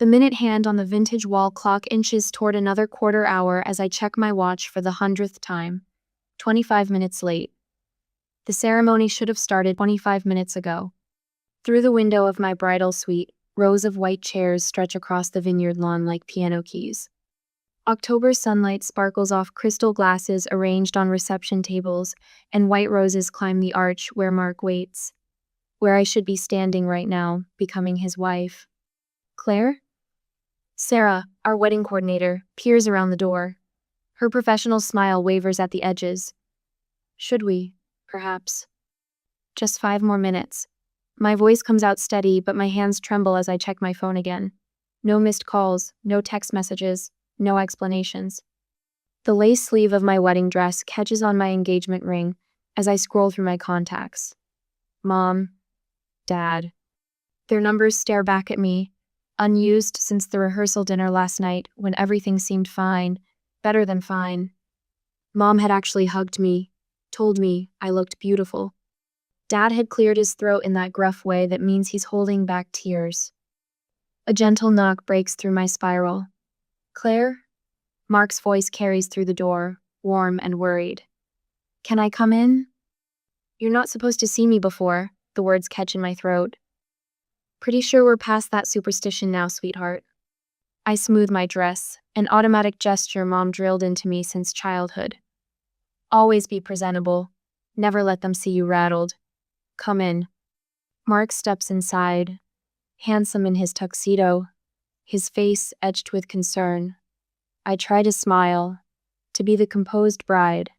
The minute hand on the vintage wall clock inches toward another quarter hour as I check my watch for the 100th time. 25 minutes late. The ceremony should have started 25 minutes ago. Through the window of my bridal suite, rows of white chairs stretch across the vineyard lawn like piano keys. October sunlight sparkles off crystal glasses arranged on reception tables, and white roses climb the arch where Mark waits. Where I should be standing right now, becoming his wife. Claire? Sarah, our wedding coordinator, peers around the door. Her professional smile wavers at the edges. Should we, perhaps? Just 5 more minutes. My voice comes out steady, but my hands tremble as I check my phone again. No missed calls, no text messages, no explanations. The lace sleeve of my wedding dress catches on my engagement ring as I scroll through my contacts. Mom, Dad. Their numbers stare back at me, unused since the rehearsal dinner last night when everything seemed fine, better than fine. Mom had actually hugged me, told me I looked beautiful. Dad had cleared his throat in that gruff way that means he's holding back tears. A gentle knock breaks through my spiral. Claire? Mark's voice carries through the door, warm and worried. Can I come in? You're not supposed to see me before, the words catch in my throat. Pretty sure we're past that superstition now, sweetheart. I smooth my dress, an automatic gesture Mom drilled into me since childhood. Always be presentable. Never let them see you rattled. Come in. Mark steps inside, handsome in his tuxedo, his face etched with concern. I try to smile, to be the composed bride,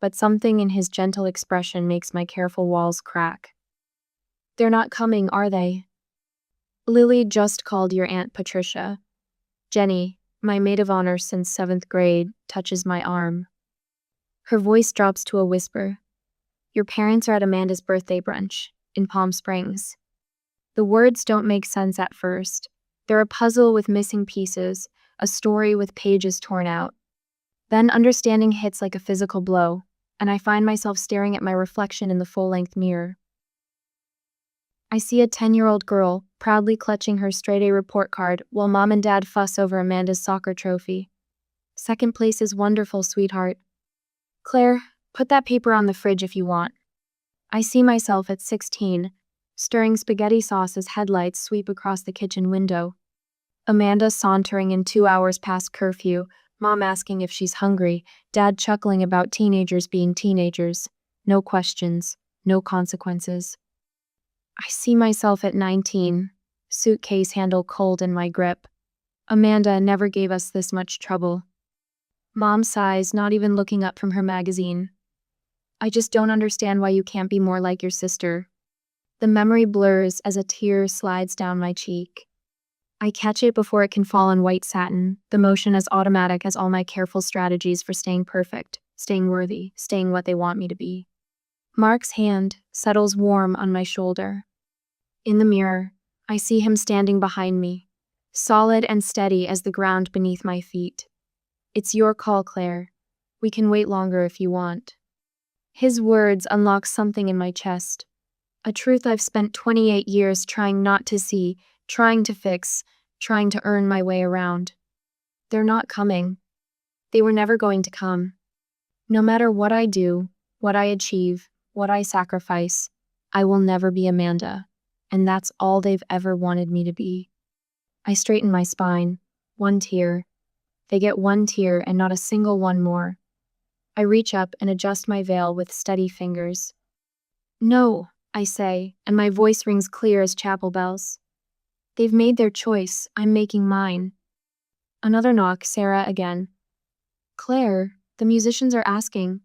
but something in his gentle expression makes my careful walls crack. They're not coming, are they? Lily just called your Aunt Patricia. Jenny, my maid of honor since 7th grade, touches my arm. Her voice drops to a whisper. Your parents are at Amanda's birthday brunch in Palm Springs. The words don't make sense at first. They're a puzzle with missing pieces, a story with pages torn out. Then understanding hits like a physical blow, and I find myself staring at my reflection in the full-length mirror. I see a 10-year-old girl proudly clutching her straight-A report card while Mom and Dad fuss over Amanda's soccer trophy. Second place is wonderful, sweetheart. Claire, put that paper on the fridge if you want. I see myself at 16, stirring spaghetti sauce as headlights sweep across the kitchen window. Amanda sauntering in 2 hours past curfew, Mom asking if she's hungry, Dad chuckling about teenagers being teenagers. No questions, no consequences. I see myself at 19, suitcase handle cold in my grip. Amanda never gave us this much trouble. Mom sighs, not even looking up from her magazine. I just don't understand why you can't be more like your sister. The memory blurs as a tear slides down my cheek. I catch it before it can fall on white satin, the motion as automatic as all my careful strategies for staying perfect, staying worthy, staying what they want me to be. Mark's hand settles warm on my shoulder. In the mirror, I see him standing behind me, solid and steady as the ground beneath my feet. It's your call, Claire. We can wait longer if you want. His words unlock something in my chest, a truth I've spent 28 years trying not to see, trying to fix, trying to earn my way around. They're not coming. They were never going to come. No matter what I do, what I achieve, what I sacrifice, I will never be Amanda, and that's all they've ever wanted me to be. I straighten my spine, 1 tear. They get 1 tear and not a single one more. I reach up and adjust my veil with steady fingers. No, I say, and my voice rings clear as chapel bells. They've made their choice, I'm making mine. Another knock, Sarah again. Claire, the musicians are asking.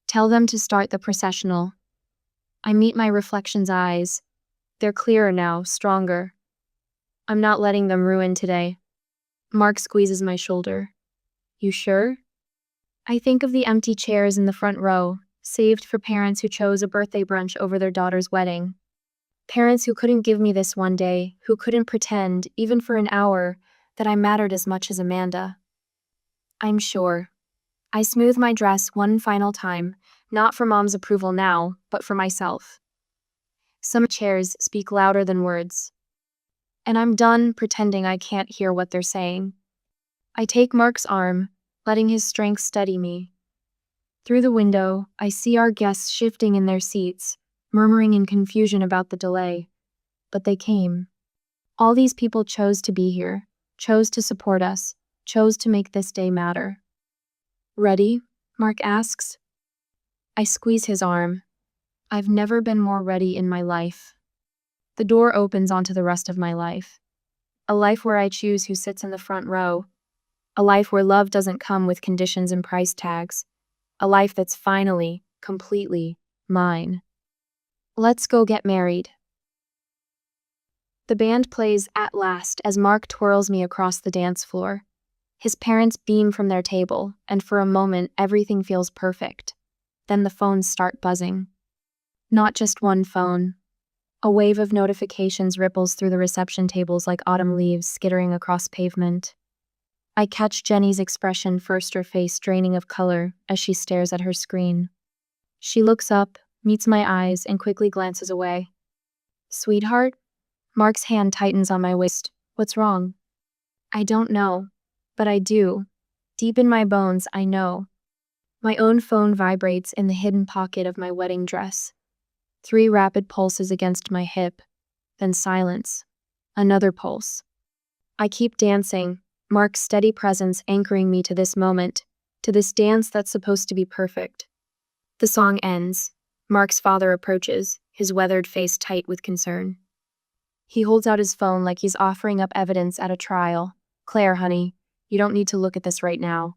Tell them to start the processional. I meet my reflection's eyes. They're clearer now, stronger. I'm not letting them ruin today. Mark squeezes my shoulder. You sure? I think of the empty chairs in the front row, saved for parents who chose a birthday brunch over their daughter's wedding. Parents who couldn't give me this one day, who couldn't pretend, even for an hour, that I mattered as much as Amanda. I'm sure. I smooth my dress one final time, not for Mom's approval now, but for myself. Some chairs speak louder than words. and I'm done pretending I can't hear what they're saying. I take Mark's arm, letting his strength steady me. Through the window, I see our guests shifting in their seats, murmuring in confusion about the delay. But they came. All these people chose to be here, chose to support us, chose to make this day matter. Ready? Mark asks. I squeeze his arm. I've never been more ready in my life. The door opens onto the rest of my life. A life where I choose who sits in the front row. A life where love doesn't come with conditions and price tags. A life that's finally, completely, mine. Let's go get married. The band plays at last as Mark twirls me across the dance floor. His parents beam from their table, and for a moment everything feels perfect. Then the phones start buzzing. Not just one phone. A wave of notifications ripples through the reception tables like autumn leaves skittering across pavement. I catch Jenny's expression first, her face draining of color as she stares at her screen. She looks up, meets my eyes, and quickly glances away. Sweetheart? Mark's hand tightens on my waist. What's wrong? I don't know, but I do. Deep in my bones, I know. My own phone vibrates in the hidden pocket of my wedding dress. 3 rapid pulses against my hip, then silence. Another pulse. I keep dancing, Mark's steady presence anchoring me to this moment, to this dance that's supposed to be perfect. The song ends. Mark's father approaches, his weathered face tight with concern. He holds out his phone like he's offering up evidence at a trial. Claire, honey, you don't need to look at this right now.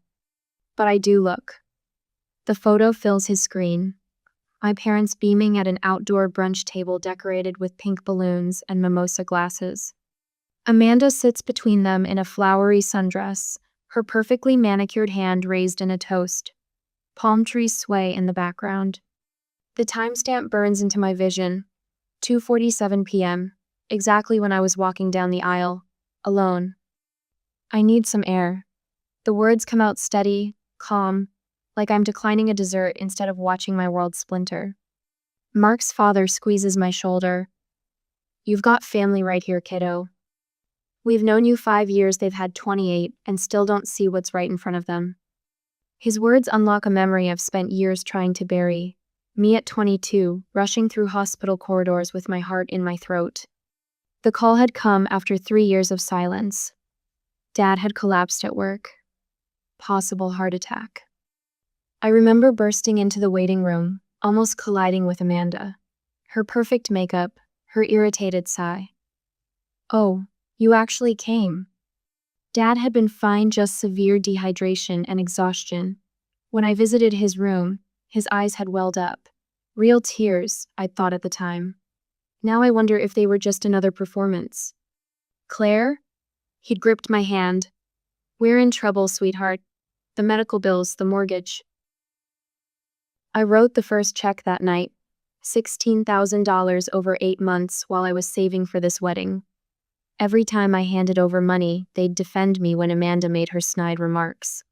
But I do look. The photo fills his screen. My parents beaming at an outdoor brunch table decorated with pink balloons and mimosa glasses. Amanda sits between them in a flowery sundress, her perfectly manicured hand raised in a toast. Palm trees sway in the background. The timestamp burns into my vision. 2:47 p.m., exactly when I was walking down the aisle, alone. I need some air. The words come out steady, calm, like I'm declining a dessert instead of watching my world splinter. Mark's father squeezes my shoulder. You've got family right here, kiddo. We've known you 5 years, they've had 28, and still don't see what's right in front of them. His words unlock a memory I've spent years trying to bury. Me at 22, rushing through hospital corridors with my heart in my throat. The call had come after 3 years of silence. Dad had collapsed at work. Possible heart attack. I remember bursting into the waiting room, almost colliding with Amanda. Her perfect makeup, her irritated sigh. Oh, you actually came. Dad had been fine, just severe dehydration and exhaustion. When I visited his room, his eyes had welled up. Real tears, I'd thought at the time. Now I wonder if they were just another performance. Claire? He'd gripped my hand. We're in trouble, sweetheart. The medical bills, the mortgage. I wrote the first check that night. $16,000 over 8 months while I was saving for this wedding. Every time I handed over money, they'd defend me when Amanda made her snide remarks.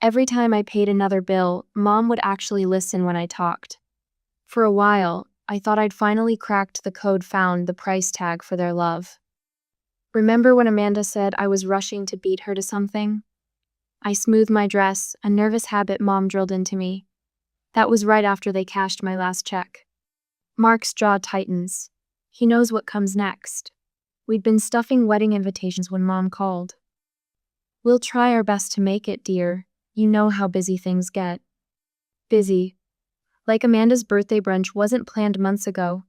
Every time I paid another bill, Mom would actually listen when I talked. For a while, I thought I'd finally cracked the code, found the price tag for their love. Remember when Amanda said I was rushing to beat her to something? I smoothed my dress, a nervous habit Mom drilled into me. That was right after they cashed my last check. Mark's jaw tightens. He knows what comes next. We'd been stuffing wedding invitations when Mom called. We'll try our best to make it, dear. You know how busy things get. Busy. Like Amanda's birthday brunch wasn't planned months ago.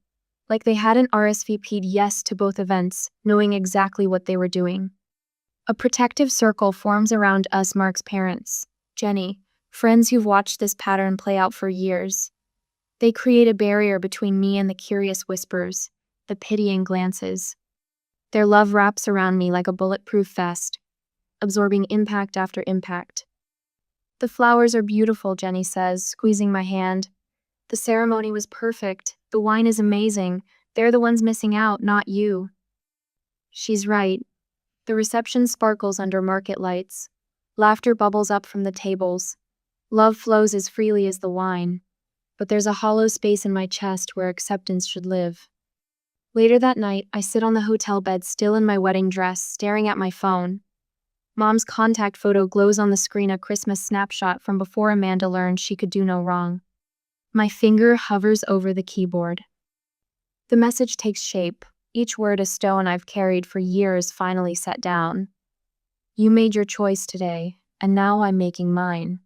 Like they hadn't RSVP'd yes to both events, knowing exactly what they were doing. A protective circle forms around us, Mark's parents, Jenny, friends who've watched this pattern play out for years. They create a barrier between me and the curious whispers, the pitying glances. Their love wraps around me like a bulletproof vest, absorbing impact after impact. The flowers are beautiful, Jenny says, squeezing my hand. The ceremony was perfect. The wine is amazing. They're the ones missing out, not you. She's right. The reception sparkles under market lights. Laughter bubbles up from the tables. Love flows as freely as the wine. But there's a hollow space in my chest where acceptance should live. Later that night, I sit on the hotel bed still in my wedding dress, staring at my phone. Mom's contact photo glows on the screen, a Christmas snapshot from before Amanda learned she could do no wrong. My finger hovers over the keyboard. The message takes shape, each word a stone I've carried for years finally set down. You made your choice today, and now I'm making mine.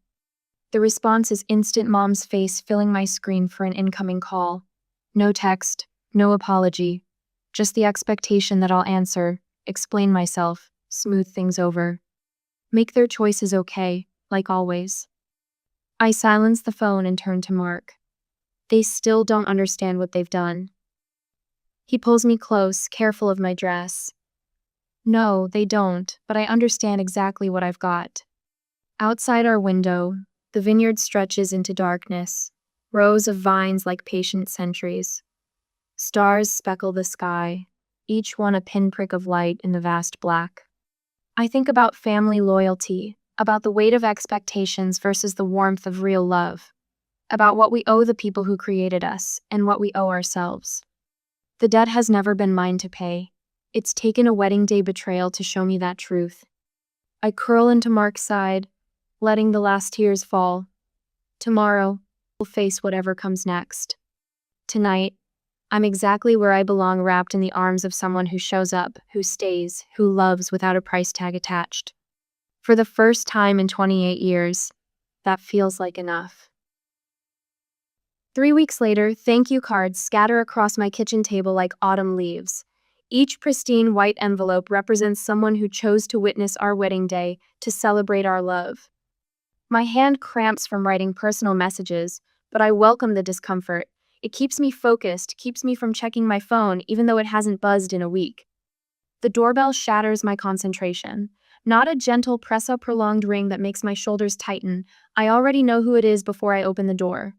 The response is instant, Mom's face filling my screen for an incoming call. No text, no apology, just the expectation that I'll answer, explain myself, smooth things over. Make their choices okay, like always. I silence the phone and turn to Mark. They still don't understand what they've done. He pulls me close, careful of my dress. No, they don't, but I understand exactly what I've got. Outside our window, the vineyard stretches into darkness, rows of vines like patient sentries. Stars speckle the sky, each one a pinprick of light in the vast black. I think about family loyalty, about the weight of expectations versus the warmth of real love, about what we owe the people who created us and what we owe ourselves. The debt has never been mine to pay. It's taken a wedding day betrayal to show me that truth. I curl into Mark's side, letting the last tears fall. Tomorrow, we'll face whatever comes next. Tonight, I'm exactly where I belong, wrapped in the arms of someone who shows up, who stays, who loves without a price tag attached. For the first time in 28 years, that feels like enough. 3 weeks later, thank you cards scatter across my kitchen table like autumn leaves. Each pristine white envelope represents someone who chose to witness our wedding day, to celebrate our love. My hand cramps from writing personal messages, but I welcome the discomfort. It keeps me focused, keeps me from checking my phone, even though it hasn't buzzed in a week. The doorbell shatters my concentration. Not a gentle press, a prolonged ring that makes my shoulders tighten. I already know who it is before I open the door.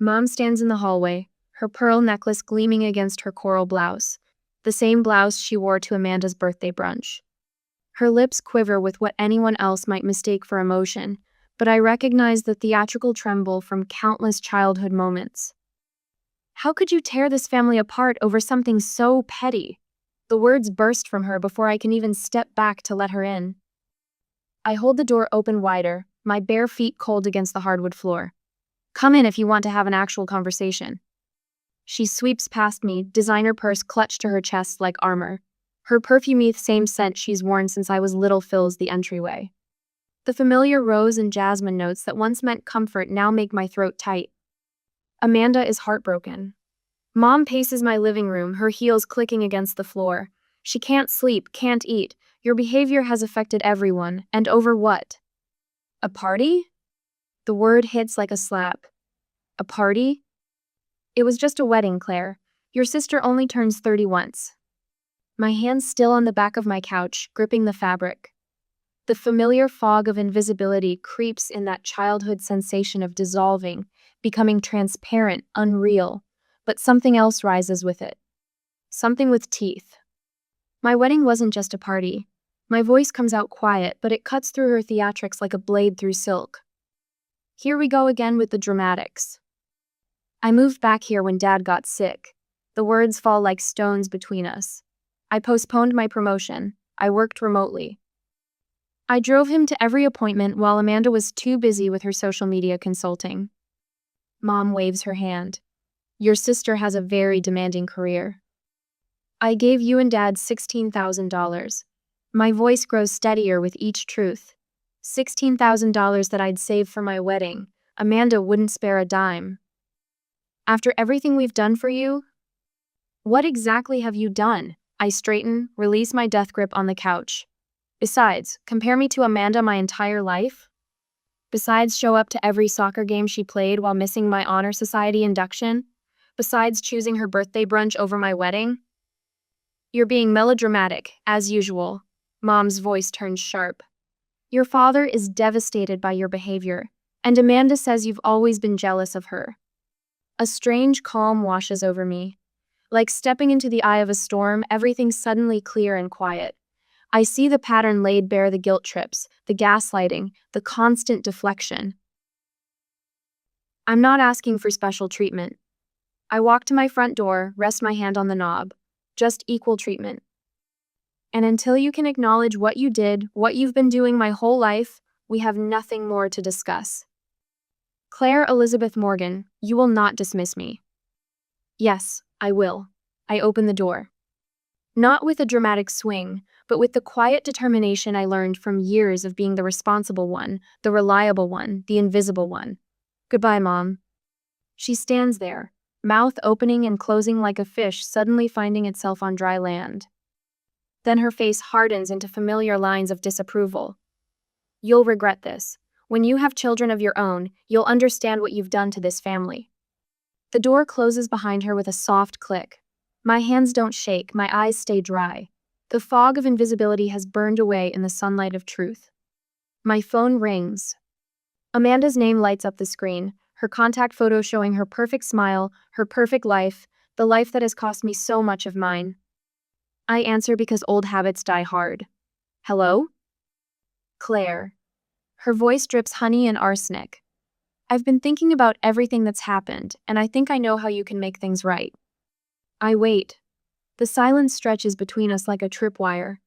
Mom stands in the hallway, her pearl necklace gleaming against her coral blouse, the same blouse she wore to Amanda's birthday brunch. Her lips quiver with what anyone else might mistake for emotion, but I recognize the theatrical tremble from countless childhood moments. How could you tear this family apart over something so petty? The words burst from her before I can even step back to let her in. I hold the door open wider, my bare feet cold against the hardwood floor. Come in if you want to have an actual conversation. She sweeps past me, designer purse clutched to her chest like armor. Her perfumey same scent she's worn since I was little fills the entryway. The familiar rose and jasmine notes that once meant comfort now make my throat tight. Amanda is heartbroken. Mom paces my living room, her heels clicking against the floor. She can't sleep, can't eat. Your behavior has affected everyone, and over what? A party? The word hits like a slap. A party? It was just a wedding, Claire. Your sister only turns 30 once. My hands still on the back of my couch, gripping the fabric. The familiar fog of invisibility creeps in, that childhood sensation of dissolving, becoming transparent, unreal, but something else rises with it. Something with teeth. My wedding wasn't just a party. My voice comes out quiet, but it cuts through her theatrics like a blade through silk. Here we go again with the dramatics. I moved back here when Dad got sick. The words fall like stones between us. I postponed my promotion. I worked remotely. I drove him to every appointment while Amanda was too busy with her social media consulting. Mom waves her hand. Your sister has a very demanding career. I gave you and Dad $16,000. My voice grows steadier with each truth. $16,000 that I'd saved for my wedding. Amanda wouldn't spare a dime. After everything we've done for you? What exactly have you done? I straighten, release my death grip on the couch. Besides, compare me to Amanda my entire life? Besides, show up to every soccer game she played while missing my honor society induction? Besides, choosing her birthday brunch over my wedding? You're being melodramatic, as usual. Mom's voice turns sharp. Your father is devastated by your behavior, and Amanda says you've always been jealous of her. A strange calm washes over me. Like stepping into the eye of a storm, everything's suddenly clear and quiet. I see the pattern laid bare, the guilt trips, the gaslighting, the constant deflection. I'm not asking for special treatment. I walk to my front door, rest my hand on the knob. just equal treatment. And until you can acknowledge what you did, what you've been doing my whole life, we have nothing more to discuss. Claire Elizabeth Morgan, you will not dismiss me. Yes, I will. I open the door. Not with a dramatic swing, but with the quiet determination I learned from years of being the responsible one, the reliable one, the invisible one. Goodbye, Mom. She stands there, mouth opening and closing like a fish suddenly finding itself on dry land. Then her face hardens into familiar lines of disapproval. You'll regret this. When you have children of your own, you'll understand what you've done to this family. The door closes behind her with a soft click. My hands don't shake, my eyes stay dry. The fog of invisibility has burned away in the sunlight of truth. My phone rings. Amanda's name lights up the screen, her contact photo showing her perfect smile, her perfect life, the life that has cost me so much of mine. I answer because old habits die hard. Hello? Claire. Her voice drips honey and arsenic. I've been thinking about everything that's happened, and I think I know how you can make things right. I wait. The silence stretches between us like a tripwire.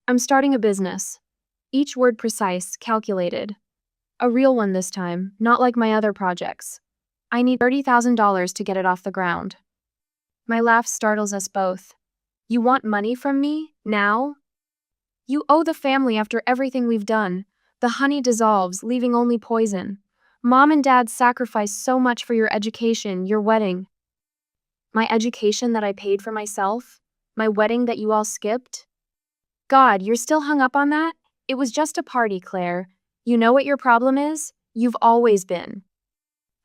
I'm starting a business. Each word precise, calculated. A real one this time, not like my other projects. I need $30,000 to get it off the ground. My laugh startles us both. You want money from me? Now? You owe the family after everything we've done. The honey dissolves, leaving only poison. Mom and Dad sacrificed so much for your education, your wedding. My education that I paid for myself? My wedding that you all skipped? God, you're still hung up on that? It was just a party, Claire. You know what your problem is? You've always been.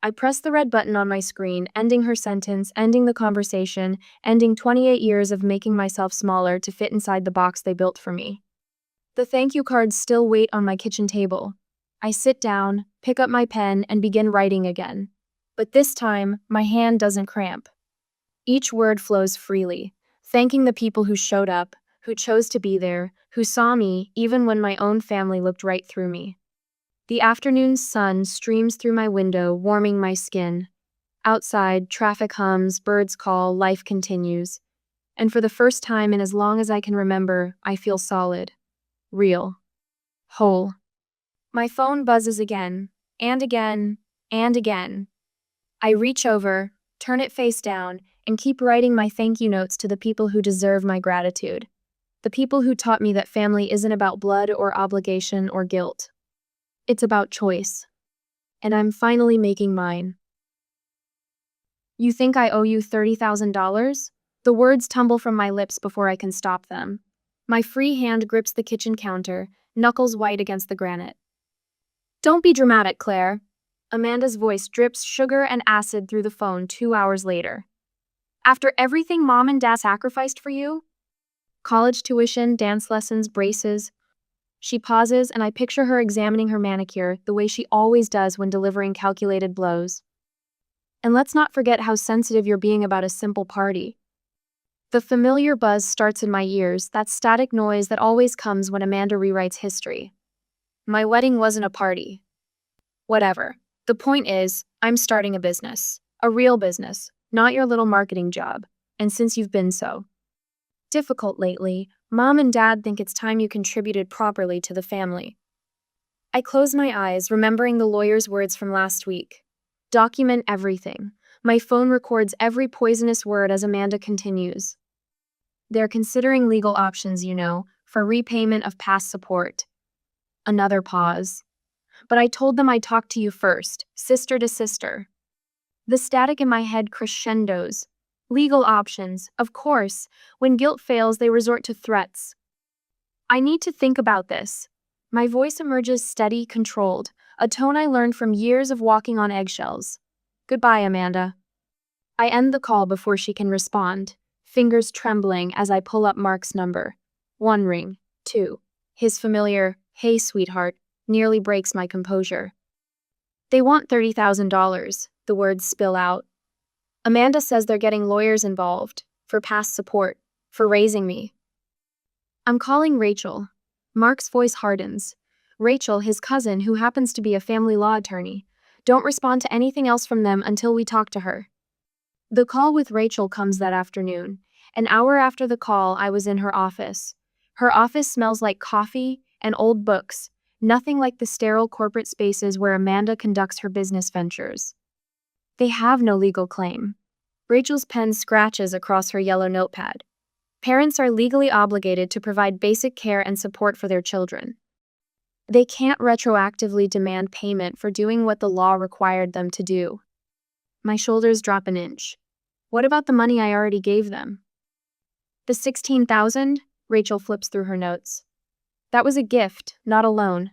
I press the red button on my screen, ending her sentence, ending the conversation, ending 28 years of making myself smaller to fit inside the box they built for me. The thank you cards still wait on my kitchen table. I sit down, pick up my pen, and begin writing again. But this time, my hand doesn't cramp. Each word flows freely, thanking the people who showed up, who chose to be there, who saw me even when my own family looked right through me. The afternoon sun streams through my window, warming my skin. Outside, traffic hums, birds call, life continues. And for the first time in as long as I can remember, I feel solid, real, whole. My phone buzzes again, and again, and again. I reach over, turn it face down, and keep writing my thank you notes to the people who deserve my gratitude. The people who taught me that family isn't about blood or obligation or guilt. It's about choice. And I'm finally making mine. You think I owe you $30,000? The words tumble from my lips before I can stop them. My free hand grips the kitchen counter, knuckles white against the granite. Don't be dramatic, Claire. Amanda's voice drips sugar and acid through the phone 2 hours later. After everything Mom and Dad sacrificed for you? College tuition, dance lessons, braces. She pauses, and I picture her examining her manicure the way she always does when delivering calculated blows. And let's not forget how sensitive you're being about a simple party. The familiar buzz starts in my ears, that static noise that always comes when Amanda rewrites history. My wedding wasn't a party. Whatever. The point is, I'm starting a business. A real business, not your little marketing job. And since you've been so difficult lately, Mom and Dad think it's time you contributed properly to the family. I close my eyes, remembering the lawyer's words from last week. Document everything. My phone records every poisonous word as Amanda continues. They're considering legal options, for repayment of past support. Another pause. But I told them I'd talk to you first, sister to sister. The static in my head crescendos. Legal options, of course. When guilt fails, they resort to threats. I need to think about this. My voice emerges steady, controlled, a tone I learned from years of walking on eggshells. Goodbye, Amanda. I end the call before she can respond, fingers trembling as I pull up Mark's number. 1 ring, 2. His familiar, "Hey, sweetheart," nearly breaks my composure. They want $30,000, the words spill out. Amanda says they're getting lawyers involved, for past support, for raising me. I'm calling Rachel. Mark's voice hardens. Rachel, his cousin, who happens to be a family law attorney. Don't respond to anything else from them until we talk to her. The call with Rachel comes that afternoon, An hour after the call, I was in her office. Her office smells like coffee and old books, nothing like the sterile corporate spaces where Amanda conducts her business ventures. They have no legal claim. Rachel's pen scratches across her yellow notepad. Parents are legally obligated to provide basic care and support for their children. They can't retroactively demand payment for doing what the law required them to do. My shoulders drop an inch. What about the money I already gave them? The $16,000? Rachel flips through her notes. That was a gift, not a loan.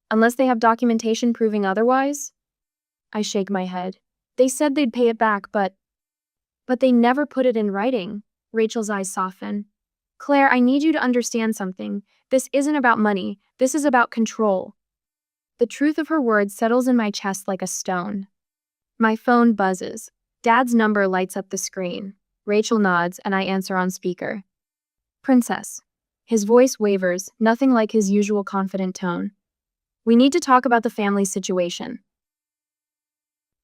Unless they have documentation proving otherwise? I shake my head. They said they'd pay it back, but they never put it in writing. Rachel's eyes soften. Claire, I need you to understand something. This isn't about money. This is about control. The truth of her words settles in my chest like a stone. My phone buzzes. Dad's number lights up the screen. Rachel nods, and I answer on speaker. Princess. His voice wavers, nothing like his usual confident tone. We need to talk about the family situation.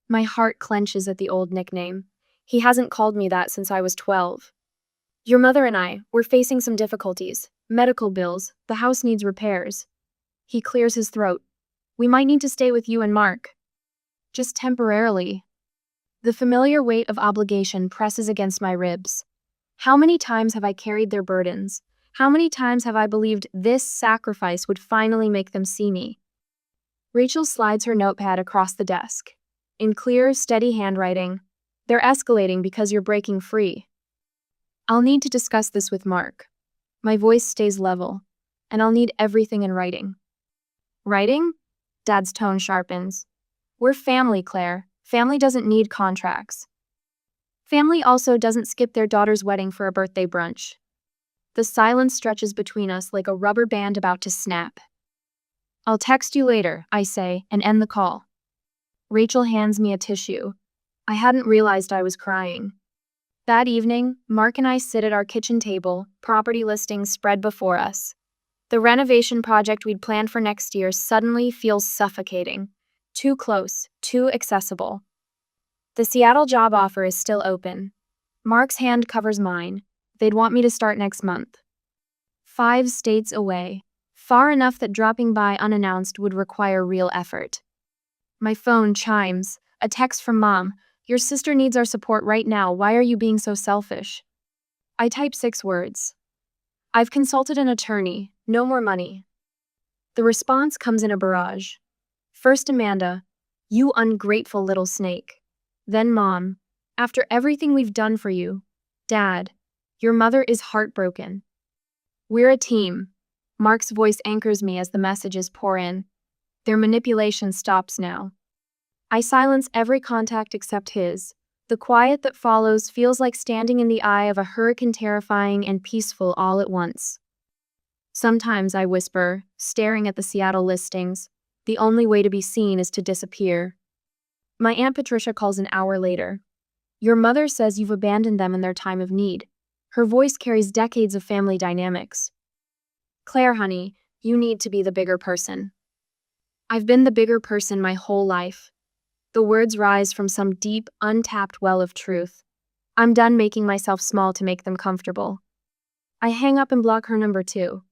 My heart clenches at the old nickname. He hasn't called me that since I was 12. Your mother and I, we're facing some difficulties. Medical bills, the house needs repairs. He clears his throat. We might need to stay with you and Mark. Just temporarily. The familiar weight of obligation presses against my ribs. How many times have I carried their burdens? How many times have I believed this sacrifice would finally make them see me? Rachel slides her notepad across the desk. In clear, steady handwriting, they're escalating because you're breaking free. I'll need to discuss this with Mark. My voice stays level, and I'll need everything in writing. Writing? Dad's tone sharpens. We're family, Claire. Family doesn't need contracts. Family also doesn't skip their daughter's wedding for a birthday brunch. The silence stretches between us like a rubber band about to snap. I'll text you later, I say, and end the call. Rachel hands me a tissue. I hadn't realized I was crying. That evening, Mark and I sit at our kitchen table, property listings spread before us. The renovation project we'd planned for next year suddenly feels suffocating. Too close, too accessible. The Seattle job offer is still open. Mark's hand covers mine. They'd want me to start next month. 5 states away. Far enough that dropping by unannounced would require real effort. My phone chimes. A text from Mom. Your sister needs our support right now. Why are you being so selfish? I type 6 words. I've consulted an attorney. No more money. The response comes in a barrage. First Amanda, you ungrateful little snake. Then Mom, after everything we've done for you. Dad, your mother is heartbroken. We're a team. Mark's voice anchors me as the messages pour in. Their manipulation stops now. I silence every contact except his. The quiet that follows feels like standing in the eye of a hurricane, terrifying and peaceful all at once. Sometimes I whisper, staring at the Seattle listings, the only way to be seen is to disappear. My Aunt Patricia calls an hour later. Your mother says you've abandoned them in their time of need. Her voice carries decades of family dynamics. Claire, honey, you need to be the bigger person. I've been the bigger person my whole life. The words rise from some deep, untapped well of truth. I'm done making myself small to make them comfortable. I hang up and block her number too.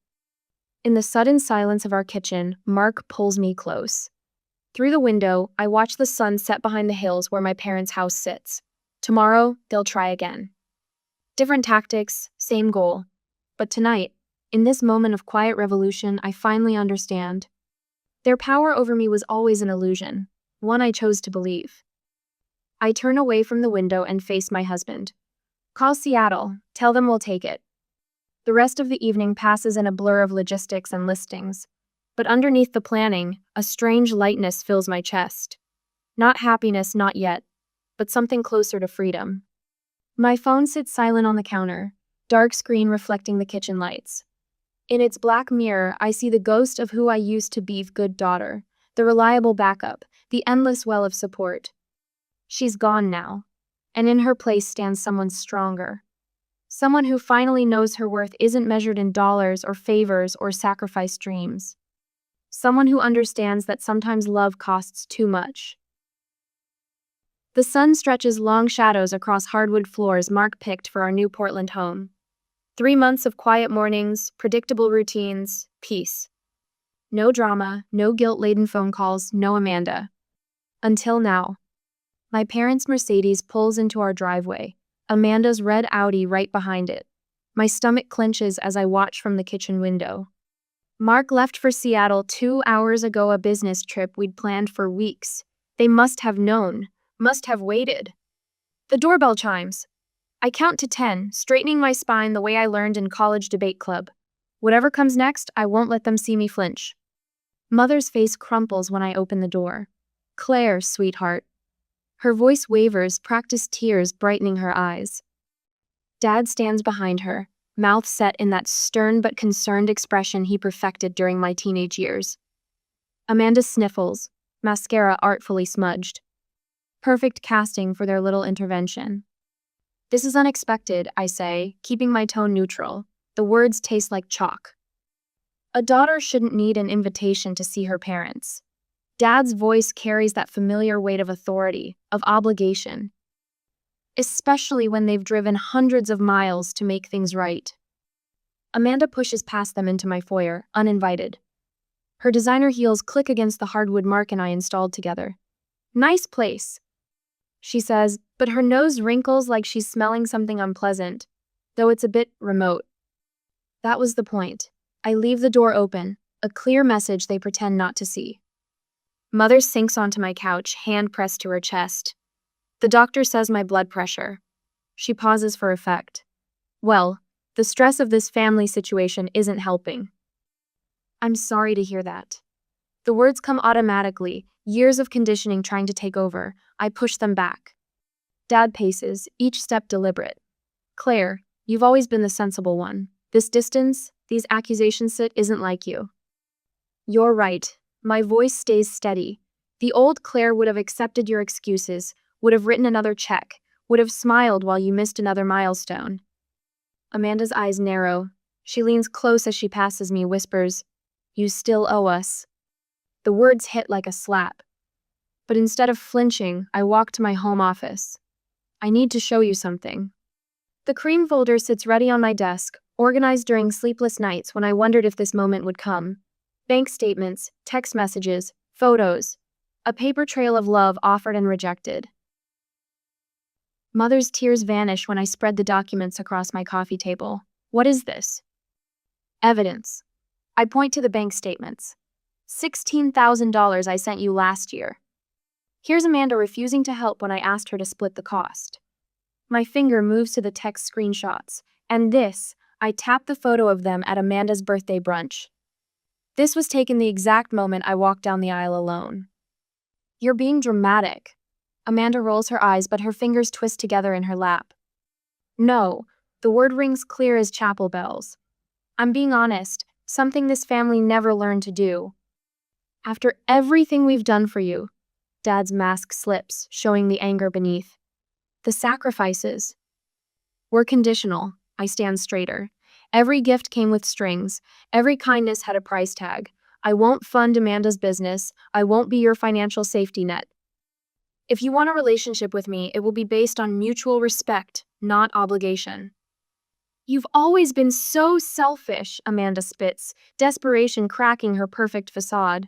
In the sudden silence of our kitchen, Mark pulls me close. Through the window, I watch the sun set behind the hills where my parents' house sits. Tomorrow, they'll try again. Different tactics, same goal. But tonight, in this moment of quiet revolution, I finally understand. Their power over me was always an illusion, one I chose to believe. I turn away from the window and face my husband. Call Seattle, tell them we'll take it. The rest of the evening passes in a blur of logistics and listings. But underneath the planning, a strange lightness fills my chest. Not happiness, not yet, but something closer to freedom. My phone sits silent on the counter, dark screen reflecting the kitchen lights. In its black mirror, I see the ghost of who I used to be, good daughter, the reliable backup, the endless well of support. She's gone now, and in her place stands someone stronger. Someone who finally knows her worth isn't measured in dollars or favors or sacrificed dreams. Someone who understands that sometimes love costs too much. The sun stretches long shadows across hardwood floors Mark picked for our new Portland home. 3 months of quiet mornings, predictable routines, peace. No drama, no guilt-laden phone calls, no Amanda. Until now. My parents' Mercedes pulls into our driveway, Amanda's red Audi right behind it. My stomach clenches as I watch from the kitchen window. Mark left for Seattle 2 hours ago, a business trip we'd planned for weeks. They must have known, must have waited. The doorbell chimes. I count to 10, straightening my spine the way I learned in college debate club. Whatever comes next, I won't let them see me flinch. Mother's face crumples when I open the door. Claire, sweetheart. Her voice wavers, practiced tears brightening her eyes. Dad stands behind her, mouth set in that stern but concerned expression he perfected during my teenage years. Amanda sniffles, mascara artfully smudged. Perfect casting for their little intervention. This is unexpected, I say, keeping my tone neutral. The words taste like chalk. A daughter shouldn't need an invitation to see her parents. Dad's voice carries that familiar weight of authority, of obligation. Especially when they've driven hundreds of miles to make things right. Amanda pushes past them into my foyer, uninvited. Her designer heels click against the hardwood Mark and I installed together. Nice place, she says, but her nose wrinkles like she's smelling something unpleasant, though it's a bit remote. That was the point. I leave the door open, a clear message they pretend not to see. Mother sinks onto my couch, hand pressed to her chest. The doctor says my blood pressure. She pauses for effect. Well, the stress of this family situation isn't helping. I'm sorry to hear that. The words come automatically, years of conditioning trying to take over. I push them back. Dad paces, each step deliberate. Claire, you've always been the sensible one. This distance, these accusations isn't like you. You're right. My voice stays steady. The old Claire would have accepted your excuses, would have written another check, would have smiled while you missed another milestone. Amanda's eyes narrow. She leans close as she passes me, whispers, "You still owe us." The words hit like a slap. But instead of flinching, I walk to my home office. I need to show you something. The cream folder sits ready on my desk, organized during sleepless nights when I wondered if this moment would come. Bank statements, text messages, photos. A paper trail of love offered and rejected. Mother's tears vanish when I spread the documents across my coffee table. What is this? Evidence. I point to the bank statements. $16,000 I sent you last year. Here's Amanda refusing to help when I asked her to split the cost. My finger moves to the text screenshots, and this, I tap the photo of them at Amanda's birthday brunch. This was taken the exact moment I walked down the aisle alone. You're being dramatic. Amanda rolls her eyes, but her fingers twist together in her lap. No, the word rings clear as chapel bells. I'm being honest, something this family never learned to do. After everything we've done for you, Dad's mask slips, showing the anger beneath. The sacrifices. We're conditional. I stand straighter. Every gift came with strings. Every kindness had a price tag. I won't fund Amanda's business. I won't be your financial safety net. If you want a relationship with me, it will be based on mutual respect, not obligation. You've always been so selfish, Amanda spits, desperation cracking her perfect facade.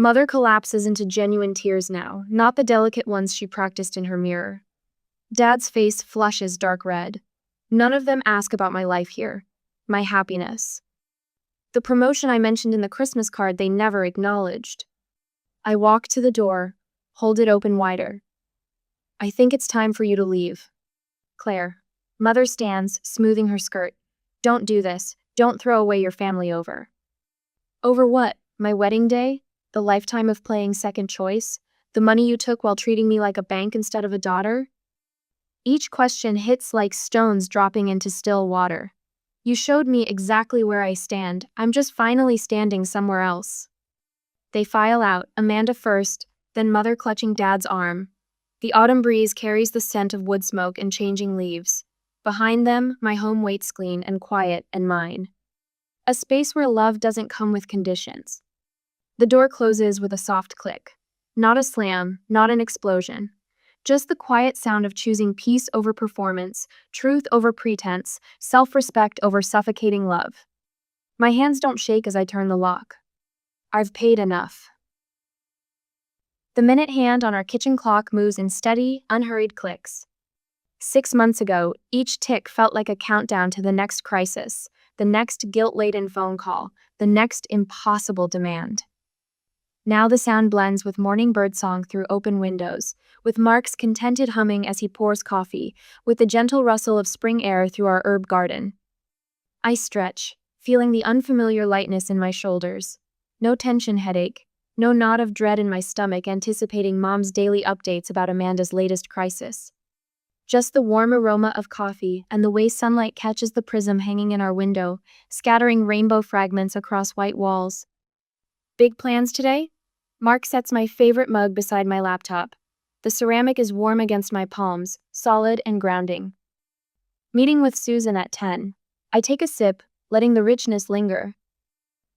Mother collapses into genuine tears now, not the delicate ones she practiced in her mirror. Dad's face flushes dark red. None of them ask about my life here, my happiness. The promotion I mentioned in the Christmas card they never acknowledged. I walk to the door, hold it open wider. I think it's time for you to leave. Claire. Mother stands, smoothing her skirt. Don't do this. Don't throw away your family over. Over what? My wedding day? The lifetime of playing second choice? The money you took while treating me like a bank instead of a daughter? Each question hits like stones dropping into still water. You showed me exactly where I stand. I'm just finally standing somewhere else. They file out, Amanda first, then Mother clutching Dad's arm. The autumn breeze carries the scent of wood smoke and changing leaves. Behind them, my home waits clean and quiet and mine. A space where love doesn't come with conditions. The door closes with a soft click. Not a slam, not an explosion. Just the quiet sound of choosing peace over performance, truth over pretense, self-respect over suffocating love. My hands don't shake as I turn the lock. I've paid enough. The minute hand on our kitchen clock moves in steady, unhurried clicks. 6 months ago, each tick felt like a countdown to the next crisis, the next guilt-laden phone call, the next impossible demand. Now the sound blends with morning birdsong through open windows, with Mark's contented humming as he pours coffee, with the gentle rustle of spring air through our herb garden. I stretch, feeling the unfamiliar lightness in my shoulders. No tension headache, no knot of dread in my stomach anticipating Mom's daily updates about Amanda's latest crisis. Just the warm aroma of coffee and the way sunlight catches the prism hanging in our window, scattering rainbow fragments across white walls. Big plans today? Mark sets my favorite mug beside my laptop. The ceramic is warm against my palms, solid and grounding. Meeting with Susan at 10. I take a sip, letting the richness linger.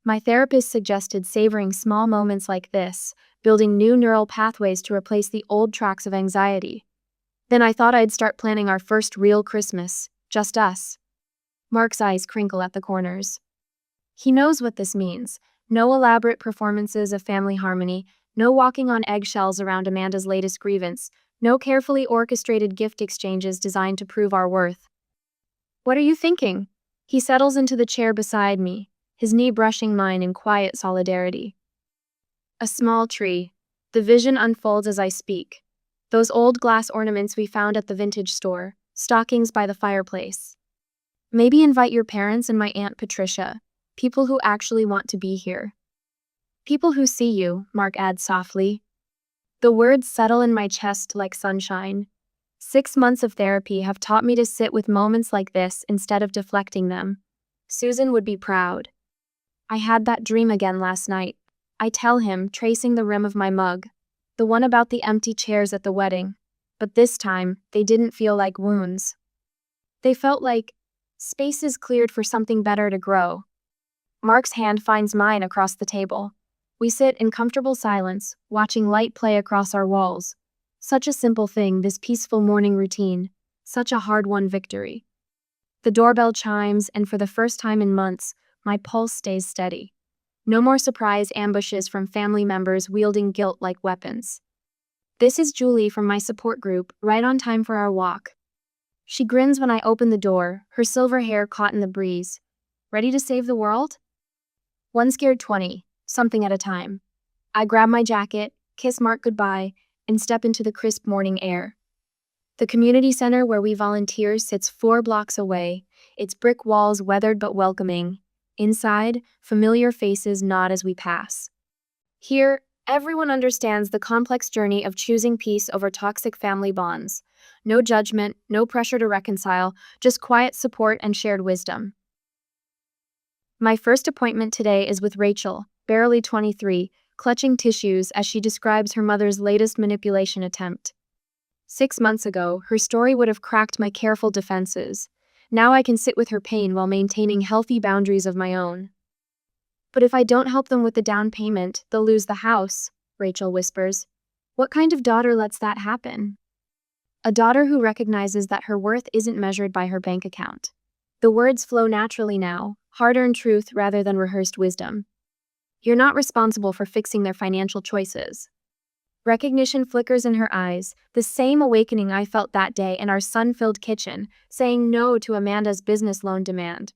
My therapist suggested savoring small moments like this, building new neural pathways to replace the old tracks of anxiety. Then I thought I'd start planning our first real Christmas, just us. Mark's eyes crinkle at the corners. He knows what this means. No elaborate performances of family harmony, no walking on eggshells around Amanda's latest grievance, no carefully orchestrated gift exchanges designed to prove our worth. What are you thinking? He settles into the chair beside me, his knee brushing mine in quiet solidarity. A small tree. The vision unfolds as I speak. Those old glass ornaments we found at the vintage store, stockings by the fireplace. Maybe invite your parents and my Aunt Patricia, people who actually want to be here. People who see you, Mark adds softly. The words settle in my chest like sunshine. 6 months of therapy have taught me to sit with moments like this instead of deflecting them. Susan would be proud. I had that dream again last night. I tell him, tracing the rim of my mug. The one about the empty chairs at the wedding. But this time, they didn't feel like wounds. They felt like spaces cleared for something better to grow. Mark's hand finds mine across the table. We sit in comfortable silence, watching light play across our walls. Such a simple thing, this peaceful morning routine. Such a hard-won victory. The doorbell chimes, and for the first time in months, my pulse stays steady. No more surprise ambushes from family members wielding guilt like weapons. This is Julie from my support group, right on time for our walk. She grins when I open the door, her silver hair caught in the breeze. Ready to save the world? One scared 20, something at a time. I grab my jacket, kiss Mark goodbye, and step into the crisp morning air. The community center where we volunteer sits 4 blocks away, its brick walls weathered but welcoming. Inside, familiar faces nod as we pass. Here, everyone understands the complex journey of choosing peace over toxic family bonds. No judgment, no pressure to reconcile, just quiet support and shared wisdom. My first appointment today is with Rachel, barely 23, clutching tissues as she describes her mother's latest manipulation attempt. 6 months ago, her story would have cracked my careful defenses. Now I can sit with her pain while maintaining healthy boundaries of my own. But if I don't help them with the down payment, they'll lose the house, Rachel whispers. What kind of daughter lets that happen? A daughter who recognizes that her worth isn't measured by her bank account. The words flow naturally now, hard-earned truth rather than rehearsed wisdom. You're not responsible for fixing their financial choices. Recognition flickers in her eyes, the same awakening I felt that day in our sun-filled kitchen, saying no to Amanda's business loan demand.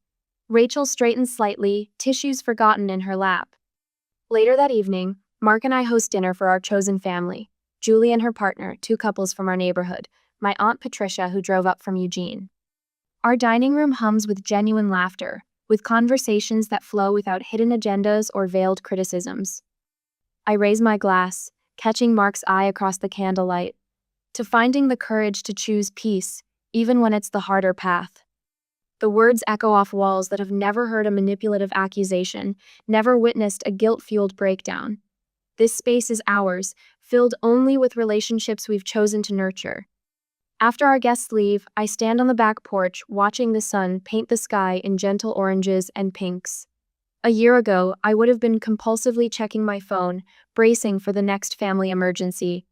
Rachel straightens slightly, tissues forgotten in her lap. Later that evening, Mark and I host dinner for our chosen family. Julie and her partner, 2 couples from our neighborhood, my Aunt Patricia who drove up from Eugene. Our dining room hums with genuine laughter, with conversations that flow without hidden agendas or veiled criticisms. I raise my glass, catching Mark's eye across the candlelight, to finding the courage to choose peace, even when it's the harder path. The words echo off walls that have never heard a manipulative accusation, never witnessed a guilt-fueled breakdown. This space is ours, filled only with relationships we've chosen to nurture. After our guests leave, I stand on the back porch, watching the sun paint the sky in gentle oranges and pinks. A year ago, I would have been compulsively checking my phone, bracing for the next family emergency.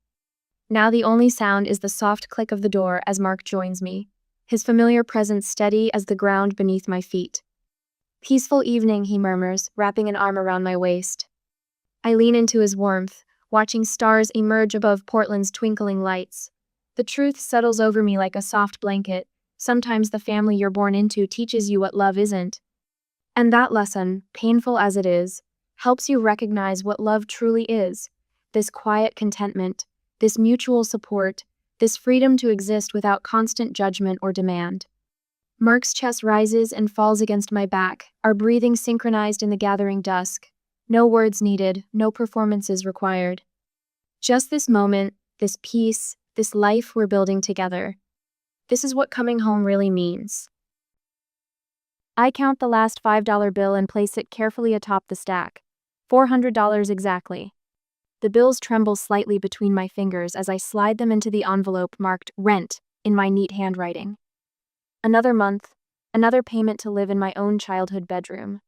Now the only sound is the soft click of the door as Mark joins me, his familiar presence steady as the ground beneath my feet. Peaceful evening, he murmurs, wrapping an arm around my waist. I lean into his warmth, watching stars emerge above Portland's twinkling lights. The truth settles over me like a soft blanket. Sometimes the family you're born into teaches you what love isn't. And that lesson, painful as it is, helps you recognize what love truly is. This quiet contentment, this mutual support, this freedom to exist without constant judgment or demand. Mark's chest rises and falls against my back, our breathing synchronized in the gathering dusk. No words needed, no performances required. Just this moment, this peace, this life we're building together. This is what coming home really means. I count the last $5 bill and place it carefully atop the stack. $400 exactly. The bills tremble slightly between my fingers as I slide them into the envelope marked rent in my neat handwriting. Another month, another payment to live in my own childhood bedroom.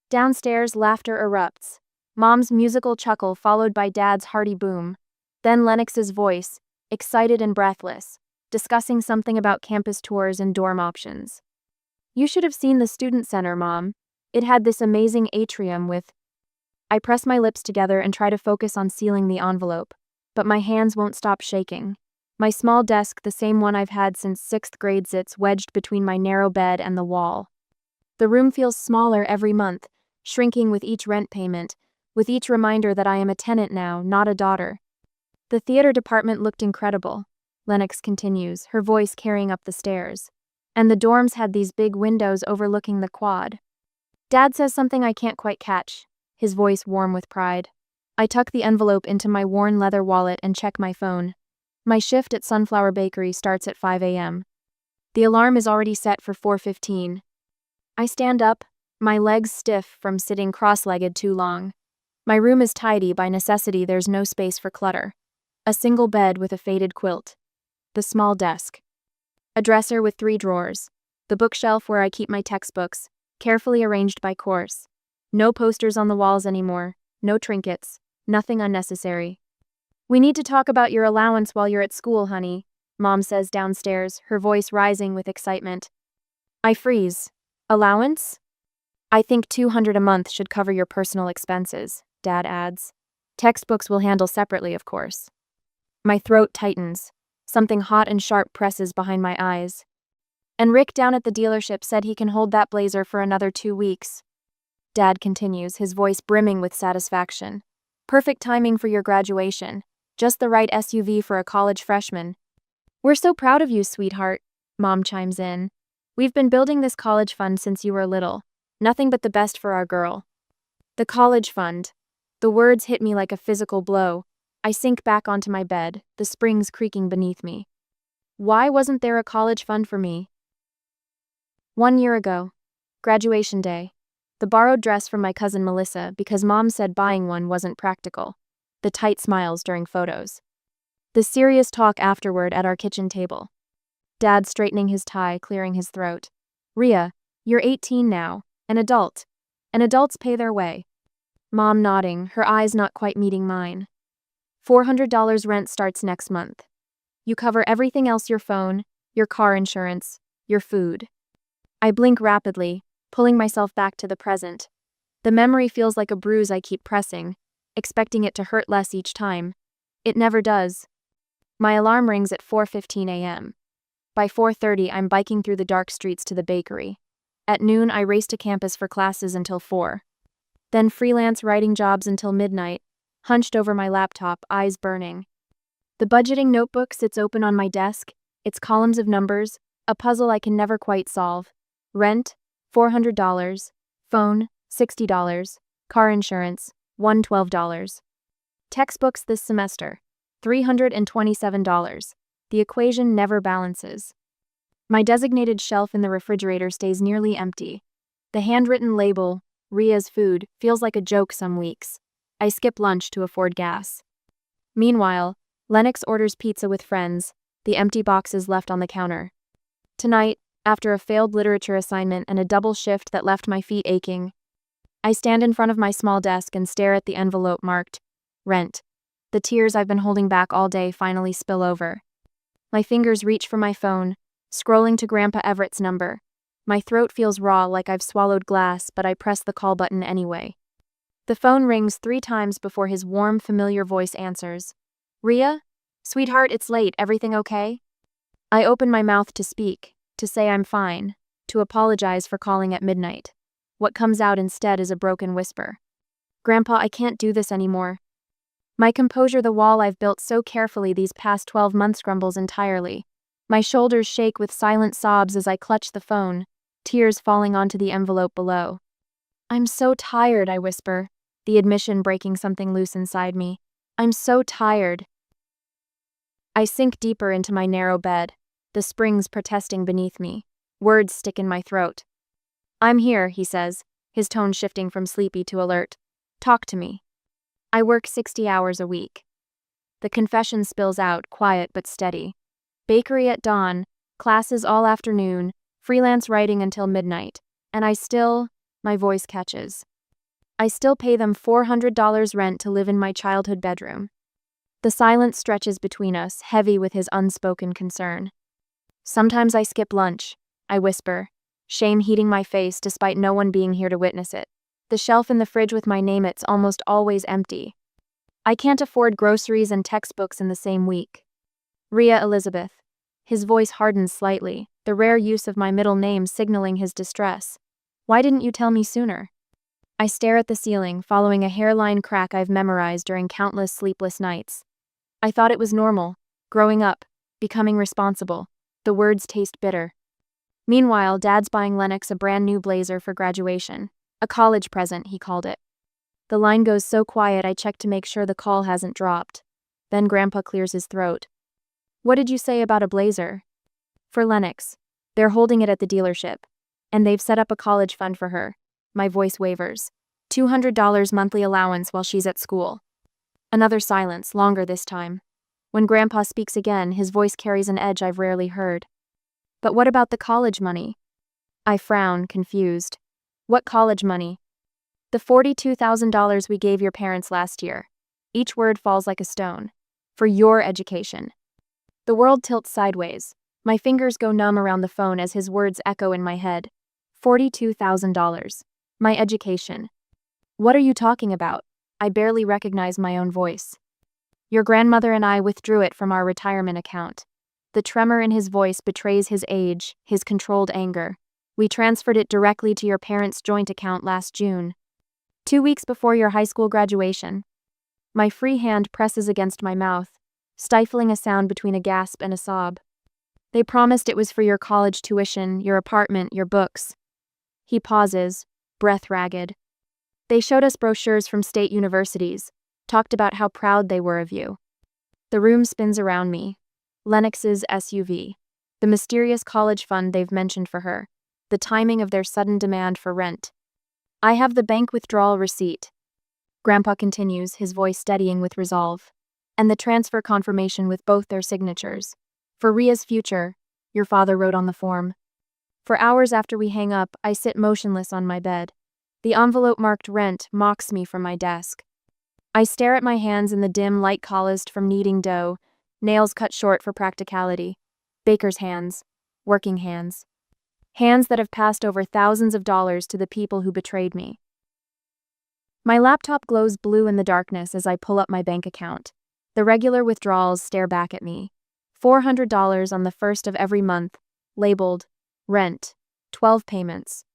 Downstairs, laughter erupts. Mom's musical chuckle followed by Dad's hearty boom. Then Lennox's voice, excited and breathless, discussing something about campus tours and dorm options. You should have seen the student center, Mom. It had this amazing atrium with... I press my lips together and try to focus on sealing the envelope, but my hands won't stop shaking. My small desk, the same one I've had since 6th grade, sits wedged between my narrow bed and the wall. The room feels smaller every month, shrinking with each rent payment, with each reminder that I am a tenant now, not a daughter. The theater department looked incredible, Lennox continues, her voice carrying up the stairs. And the dorms had these big windows overlooking the quad. Dad says something I can't quite catch, his voice warm with pride. I tuck the envelope into my worn leather wallet and check my phone. My shift at Sunflower Bakery starts at 5 a.m. The alarm is already set for 4:15. I stand up, my legs stiff from sitting cross-legged too long. My room is tidy by necessity, there's no space for clutter. A single bed with a faded quilt. The small desk. A dresser with 3 drawers. The bookshelf where I keep my textbooks, carefully arranged by course. No posters on the walls anymore, no trinkets, nothing unnecessary. We need to talk about your allowance while you're at school, honey, Mom says downstairs, her voice rising with excitement. I freeze. Allowance? I think $200 a month should cover your personal expenses, Dad adds. Textbooks we'll handle separately, of course. My throat tightens. Something hot and sharp presses behind my eyes. And Rick down at the dealership said he can hold that blazer for another 2 weeks. Dad continues, his voice brimming with satisfaction. Perfect timing for your graduation. Just the right SUV for a college freshman. We're so proud of you, sweetheart, Mom chimes in. We've been building this college fund since you were little. Nothing but the best for our girl. The college fund. The words hit me like a physical blow. I sink back onto my bed, the springs creaking beneath me. Why wasn't there a college fund for me? 1 year ago. Graduation day. The borrowed dress from my cousin Melissa because Mom said buying one wasn't practical. The tight smiles during photos. The serious talk afterward at our kitchen table. Dad straightening his tie, clearing his throat. Rhea, you're 18 now, an adult. And adults pay their way. Mom nodding, her eyes not quite meeting mine. $400 rent starts next month. You cover everything else, your phone, your car insurance, your food. I blink rapidly, pulling myself back to the present. The memory feels like a bruise I keep pressing, expecting it to hurt less each time. It never does. My alarm rings at 4:15 a.m. By 4:30, I'm biking through the dark streets to the bakery. At noon, I race to campus for classes until 4. Then freelance writing jobs until midnight, hunched over my laptop, eyes burning. The budgeting notebook sits open on my desk, its columns of numbers, a puzzle I can never quite solve. Rent, $400. Phone, $60. Car insurance, $112. Textbooks this semester, $327. The equation never balances. My designated shelf in the refrigerator stays nearly empty. The handwritten label, Rhea's Food, feels like a joke some weeks. I skip lunch to afford gas. Meanwhile, Lennox orders pizza with friends, the empty boxes left on the counter. Tonight, after a failed literature assignment and a double shift that left my feet aching, I stand in front of my small desk and stare at the envelope marked, Rent. The tears I've been holding back all day finally spill over. My fingers reach for my phone, scrolling to Grandpa Everett's number. My throat feels raw like I've swallowed glass, but I press the call button anyway. The phone rings 3 times before his warm, familiar voice answers. "Rhea? Sweetheart, it's late. Everything okay?" I open my mouth to speak, to say I'm fine, to apologize for calling at midnight. What comes out instead is a broken whisper. "Grandpa, I can't do this anymore." My composure, the wall I've built so carefully these past 12 months, crumbles entirely. My shoulders shake with silent sobs as I clutch the phone, tears falling onto the envelope below. "I'm so tired," I whisper, the admission breaking something loose inside me. "I'm so tired." I sink deeper into my narrow bed, the springs protesting beneath me. Words stick in my throat. "I'm here," he says, his tone shifting from sleepy to alert. "Talk to me." I work 60 hours a week. The confession spills out, quiet but steady. Bakery at dawn, classes all afternoon, freelance writing until midnight, and my voice catches. I still pay them $400 rent to live in my childhood bedroom. The silence stretches between us, heavy with his unspoken concern. "Sometimes I skip lunch," I whisper, shame heating my face despite no one being here to witness it. The shelf in the fridge with my name, it's almost always empty. I can't afford groceries and textbooks in the same week. "Rhea Elizabeth." His voice hardens slightly, the rare use of my middle name signaling his distress. "Why didn't you tell me sooner?" I stare at the ceiling, following a hairline crack I've memorized during countless sleepless nights. I thought it was normal, growing up, becoming responsible. The words taste bitter. Meanwhile, Dad's buying Lennox a brand new blazer for graduation. A college present, he called it. The line goes so quiet I check to make sure the call hasn't dropped. Then Grandpa clears his throat. "What did you say about a blazer?" "For Lennox. They're holding it at the dealership. And they've set up a college fund for her." My voice wavers. $200 monthly allowance while she's at school. Another silence, longer this time. When Grandpa speaks again, his voice carries an edge I've rarely heard. "But what about the college money?" I frown, confused. "What college money?" "The $42,000 we gave your parents last year." Each word falls like a stone. "For your education." The world tilts sideways. My fingers go numb around the phone as his words echo in my head. $42,000. My education. What are you talking about? I barely recognize my own voice. "Your grandmother and I withdrew it from our retirement account." The tremor in his voice betrays his age, his controlled anger. "We transferred it directly to your parents' joint account last June. 2 weeks before your high school graduation." My free hand presses against my mouth, stifling a sound between a gasp and a sob. "They promised it was for your college tuition, your apartment, your books." He pauses, breath ragged. "They showed us brochures from state universities, talked about how proud they were of you." The room spins around me. Lennox's SUV. The mysterious college fund they've mentioned for her. The timing of their sudden demand for rent. "I have the bank withdrawal receipt." Grandpa continues, his voice steadying with resolve. "And the transfer confirmation with both their signatures. For Rhea's future," your father wrote on the form. For hours after we hang up, I sit motionless on my bed. The envelope marked rent mocks me from my desk. I stare at my hands in the dim light calloused from kneading dough, nails cut short for practicality. Baker's hands. Working hands. Hands that have passed over thousands of dollars to the people who betrayed me. My laptop glows blue in the darkness as I pull up my bank account. The regular withdrawals stare back at me. $400 on the first of every month, labeled rent, 12 payments.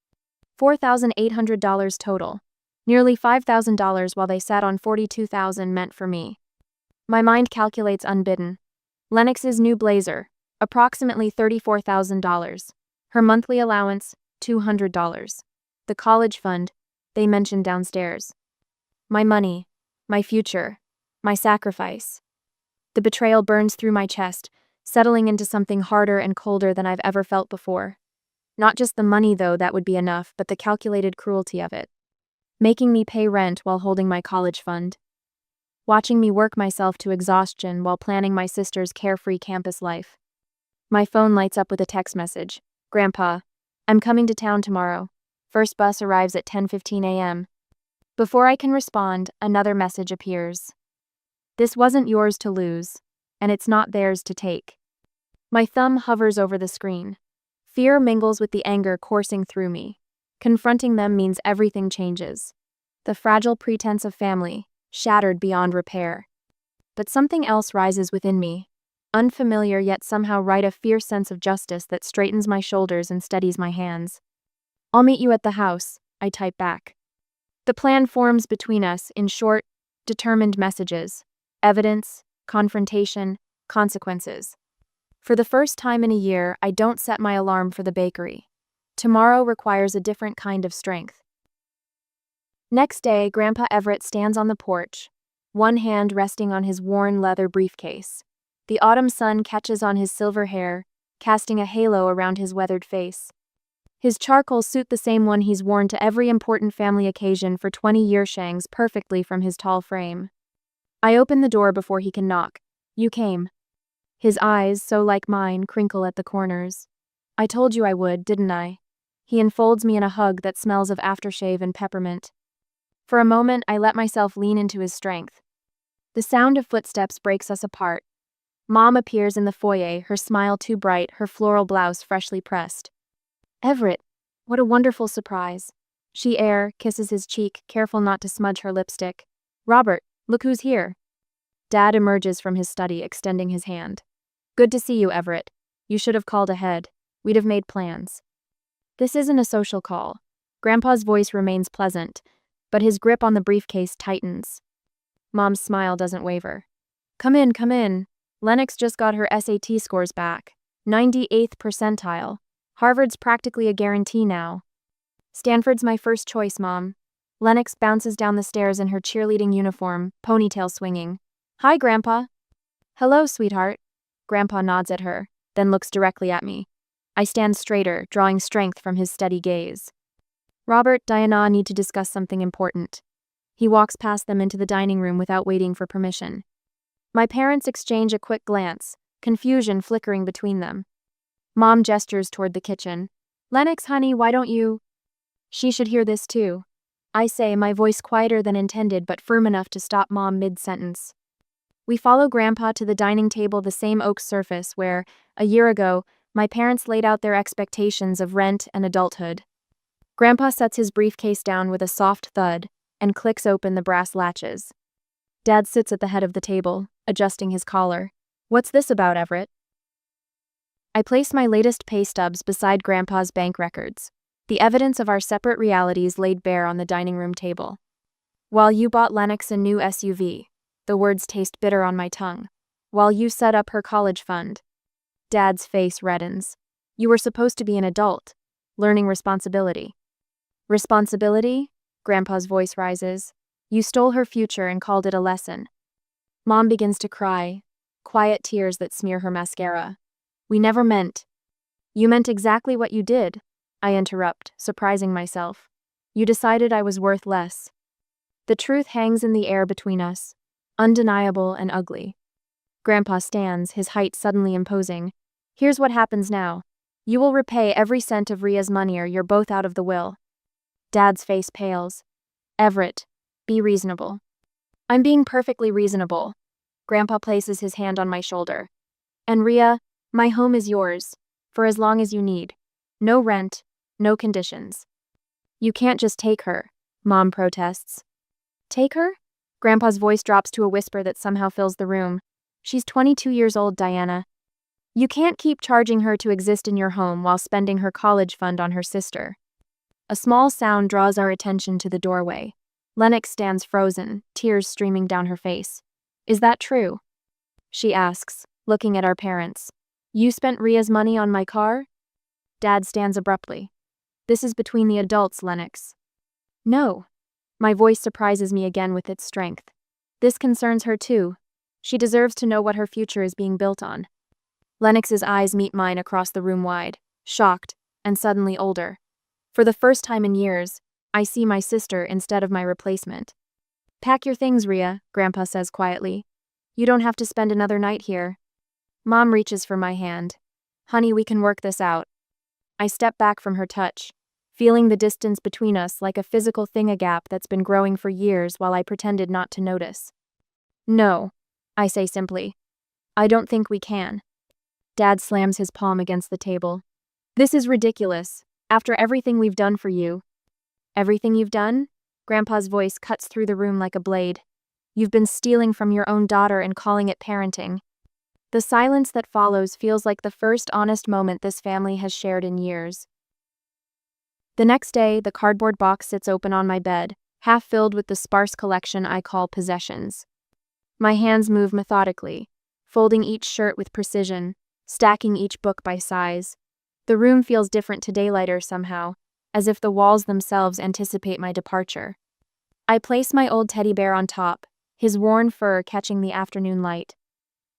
$4,800 total. Nearly $5,000 while they sat on $42,000 meant for me. My mind calculates unbidden. Lennox's new blazer, approximately $34,000. Her monthly allowance, $200. The college fund, they mentioned downstairs. My money, my future, my sacrifice. The betrayal burns through my chest, settling into something harder and colder than I've ever felt before. Not just the money, though, that would be enough, but the calculated cruelty of it. Making me pay rent while holding my college fund. Watching me work myself to exhaustion while planning my sister's carefree campus life. My phone lights up with a text message. "Grandpa, I'm coming to town tomorrow. First bus arrives at 10:15 a.m. Before I can respond, another message appears. This wasn't yours to lose, and it's not theirs to take. My thumb hovers over the screen. Fear mingles with the anger coursing through me. Confronting them means everything changes. The fragile pretense of family, shattered beyond repair. But something else rises within me. Unfamiliar yet somehow right, a fierce sense of justice that straightens my shoulders and steadies my hands. I'll meet you at the house, I type back. The plan forms between us in short, determined messages. Evidence, confrontation, consequences. For the first time in a year, I don't set my alarm for the bakery. Tomorrow requires a different kind of strength. Next day, Grandpa Everett stands on the porch, one hand resting on his worn leather briefcase. The autumn sun catches on his silver hair, casting a halo around his weathered face. His charcoal suit, the same one he's worn to every important family occasion for 20 years, hangs perfectly from his tall frame. I open the door before he can knock. You came. His eyes, so like mine, crinkle at the corners. I told you I would, didn't I? He enfolds me in a hug that smells of aftershave and peppermint. For a moment, I let myself lean into his strength. The sound of footsteps breaks us apart. Mom appears in the foyer, her smile too bright, her floral blouse freshly pressed. Everett, what a wonderful surprise. She kisses his cheek, careful not to smudge her lipstick. Robert, look who's here. Dad emerges from his study, extending his hand. Good to see you, Everett. You should have called ahead. We'd have made plans. This isn't a social call. Grandpa's voice remains pleasant, but his grip on the briefcase tightens. Mom's smile doesn't waver. Come in, come in. Lennox just got her SAT scores back. 98th percentile. Harvard's practically a guarantee now. Stanford's my first choice, Mom. Lennox bounces down the stairs in her cheerleading uniform, ponytail swinging. Hi, Grandpa. Hello, sweetheart. Grandpa nods at her, then looks directly at me. I stand straighter, drawing strength from his steady gaze. Robert, Diana need to discuss something important. He walks past them into the dining room without waiting for permission. My parents exchange a quick glance, confusion flickering between them. Mom gestures toward the kitchen. Lennox, honey, why don't you? She should hear this too. I say, my voice quieter than intended but firm enough to stop Mom mid-sentence. We follow Grandpa to the dining table, the same oak surface where, a year ago, my parents laid out their expectations of rent and adulthood. Grandpa sets his briefcase down with a soft thud and clicks open the brass latches. Dad sits at the head of the table, adjusting his collar. What's this about, Everett? I place my latest pay stubs beside Grandpa's bank records, the evidence of our separate realities laid bare on the dining room table. While you bought Lennox a new SUV, the words taste bitter on my tongue. While you set up her college fund. Dad's face reddens. You were supposed to be an adult, learning responsibility. Responsibility? Grandpa's voice rises. You stole her future and called it a lesson. Mom begins to cry, quiet tears that smear her mascara. We never meant. You meant exactly what you did, I interrupt, surprising myself. You decided I was worth less. The truth hangs in the air between us, undeniable and ugly. Grandpa stands, his height suddenly imposing. Here's what happens now. You will repay every cent of Ria's money or you're both out of the will. Dad's face pales. Everett, be reasonable. I'm being perfectly reasonable. Grandpa places his hand on my shoulder. And Ria, my home is yours, for as long as you need. No rent, no conditions. You can't just take her, Mom protests. Take her? Grandpa's voice drops to a whisper that somehow fills the room. She's 22 years old, Diana. You can't keep charging her to exist in your home while spending her college fund on her sister. A small sound draws our attention to the doorway. Lennox stands frozen, tears streaming down her face. Is that true? She asks, looking at our parents. You spent Ria's money on my car? Dad stands abruptly. This is between the adults, Lennox. No. My voice surprises me again with its strength. This concerns her too. She deserves to know what her future is being built on. Lennox's eyes meet mine across the room wide, shocked, and suddenly older. For the first time in years, I see my sister instead of my replacement. Pack your things, Ria, Grandpa says quietly. You don't have to spend another night here. Mom reaches for my hand. Honey, we can work this out. I step back from her touch, feeling the distance between us like a physical thing, a gap that's been growing for years while I pretended not to notice. No. I say simply. I don't think we can. Dad slams his palm against the table. This is ridiculous. After everything we've done for you. Everything you've done? Grandpa's voice cuts through the room like a blade. You've been stealing from your own daughter and calling it parenting. The silence that follows feels like the first honest moment this family has shared in years. The next day, the cardboard box sits open on my bed, half filled with the sparse collection I call possessions. My hands move methodically, folding each shirt with precision, stacking each book by size. The room feels different to daylighter somehow, as if the walls themselves anticipate my departure. I place my old teddy bear on top, his worn fur catching the afternoon light.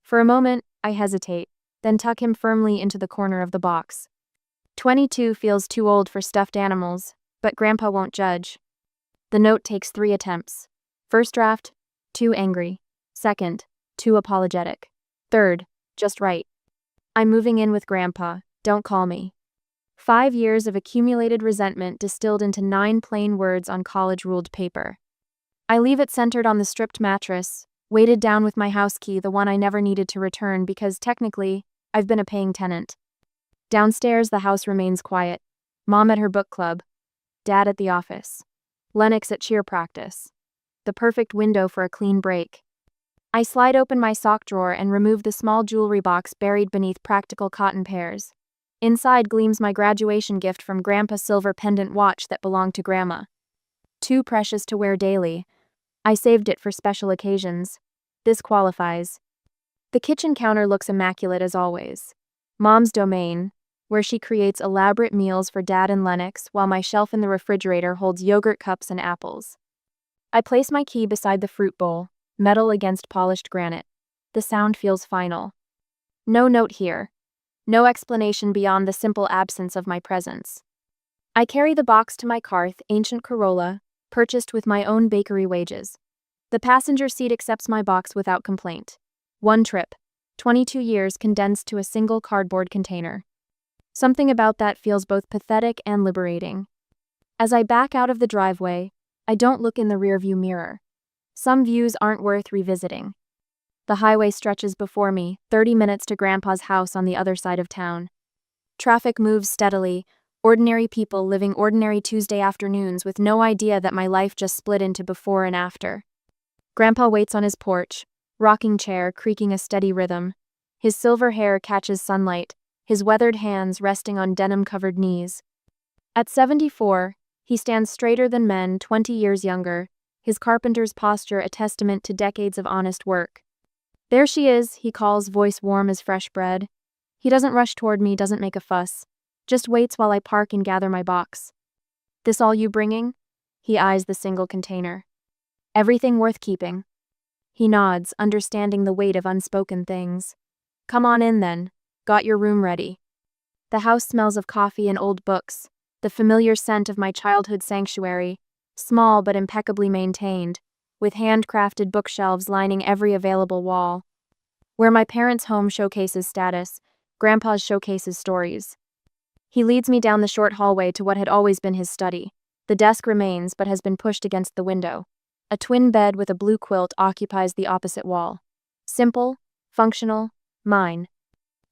For a moment, I hesitate, then tuck him firmly into the corner of the box. 22 feels too old for stuffed animals, but Grandpa won't judge. The note takes 3 attempts. First draft, too angry. Second, too apologetic. Third, just right. I'm moving in with Grandpa, don't call me. 5 years of accumulated resentment distilled into 9 plain words on college-ruled paper. I leave it centered on the stripped mattress, weighted down with my house key, the one I never needed to return because, technically, I've been a paying tenant. Downstairs, the house remains quiet. Mom at her book club. Dad at the office. Lennox at cheer practice. The perfect window for a clean break. I slide open my sock drawer and remove the small jewelry box buried beneath practical cotton pears. Inside gleams my graduation gift from Grandpa's silver pendant watch that belonged to Grandma. Too precious to wear daily. I saved it for special occasions. This qualifies. The kitchen counter looks immaculate as always. Mom's domain, where she creates elaborate meals for Dad and Lennox, while my shelf in the refrigerator holds yogurt cups and apples. I place my key beside the fruit bowl, metal against polished granite. The sound feels final. No note here. No explanation beyond the simple absence of my presence. I carry the box to my Karth, ancient Corolla, purchased with my own bakery wages. The passenger seat accepts my box without complaint. One trip, 22 years condensed to a single cardboard container. Something about that feels both pathetic and liberating. As I back out of the driveway, I don't look in the rearview mirror. Some views aren't worth revisiting. The highway stretches before me, 30 minutes to Grandpa's house on the other side of town. Traffic moves steadily, ordinary people living ordinary Tuesday afternoons with no idea that my life just split into before and after. Grandpa waits on his porch, rocking chair creaking a steady rhythm. His silver hair catches sunlight, his weathered hands resting on denim-covered knees. At 74, he stands straighter than men 20 years younger, his carpenter's posture a testament to decades of honest work. There she is, he calls, voice warm as fresh bread. He doesn't rush toward me, doesn't make a fuss. Just waits while I park and gather my box. This all you bringing? He eyes the single container. Everything worth keeping. He nods, understanding the weight of unspoken things. Come on in then. Got your room ready. The house smells of coffee and old books, the familiar scent of my childhood sanctuary, small but impeccably maintained, with handcrafted bookshelves lining every available wall. Where my parents' home showcases status, Grandpa's showcases stories. He leads me down the short hallway to what had always been his study. The desk remains but has been pushed against the window. A twin bed with a blue quilt occupies the opposite wall. Simple, functional, mine.